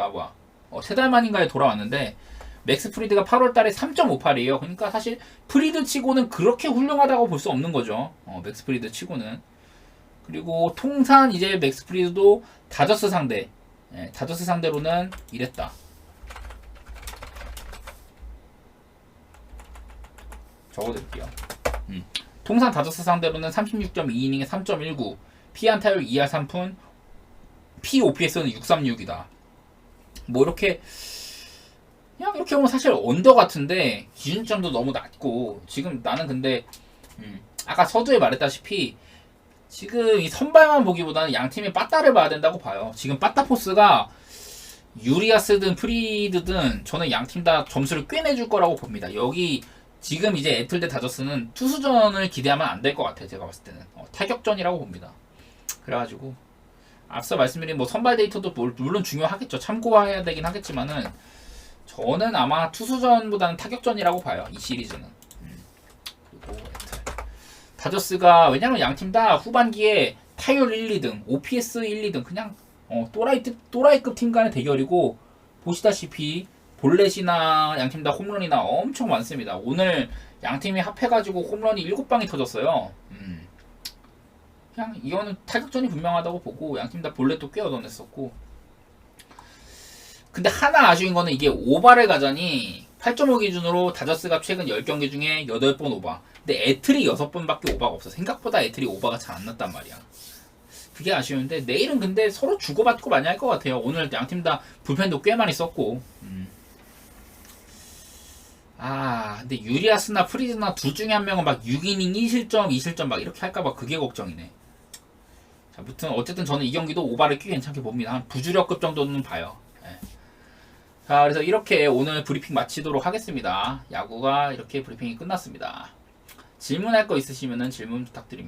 돌아왔는데 맥스 프리드가 8월달에 3.58이에요. 그러니까 사실 프리드 치고는 그렇게 훌륭하다고 볼 수 없는 거죠. 맥스 프리드 치고는. 그리고 통산 이제 맥스 프리드도 다저스 상대로는 이랬다. 적어드릴게요. 통산 다저스 상대로는 36.2이닝에 3.19 피안타율 2할 3푼 POPS는 636이다. 뭐 이렇게 그냥 이렇게 보면 사실 언더 같은데 기준점도 너무 낮고 지금 나는 근데 아까 서두에 말했다시피 지금 이 선발만 보기보다는 양 팀의 빠따를 봐야 된다고 봐요. 지금 빠따 포스가 유리아스든 프리드든 저는 양 팀 다 점수를 꽤 내줄 거라고 봅니다. 여기 지금 이제 애틀 대 다저스는 투수전을 기대하면 안 될 것 같아요. 제가 봤을 때는 타격전이라고 봅니다. 그래가지고 앞서 말씀드린 뭐 선발 데이터도 물론 중요하겠죠. 참고해야 되긴 하겠지만은 저는 아마 투수전보다는 타격전이라고 봐요. 이 시리즈는. 그리고 다저스가 왜냐면 양팀 다 후반기에 타율 1, 2등, OPS 1, 2등 그냥 또라이급 팀 간의 대결이고 보시다시피 볼넷이나 양팀 다 홈런이나 엄청 많습니다. 오늘 양팀이 합해가지고 홈런이 7방이 터졌어요. 그냥 이거는 타격전이 분명하다고 보고 양팀 다 볼넷도 꽤 얻어냈었고 근데 하나 아쉬운 거는 이게 오바를 가자니 8.5 기준으로 다저스가 최근 10경기 중에 8번 오바 근데 애틀이 6번밖에 오바가 없어. 생각보다 애틀이 오바가 잘 안 났단 말이야. 그게 아쉬운데 내일은 근데 서로 주고받고 많이 할 것 같아요. 오늘 양팀 다 불펜도 꽤 많이 썼고 근데 유리아스나 프리즈나 둘 중에 한 명은 막 6이닝 1실점 2실점 막 이렇게 할까봐 그게 걱정이네. 자, 아무튼 어쨌든 저는 이 경기도 오바를 꽤 괜찮게 봅니다. 한 부주력급 정도는 봐요. 네. 자, 그래서 이렇게 오늘 브리핑 마치도록 하겠습니다. 야구가 이렇게 브리핑이 끝났습니다. 질문할 거 있으시면 질문 부탁드립니다.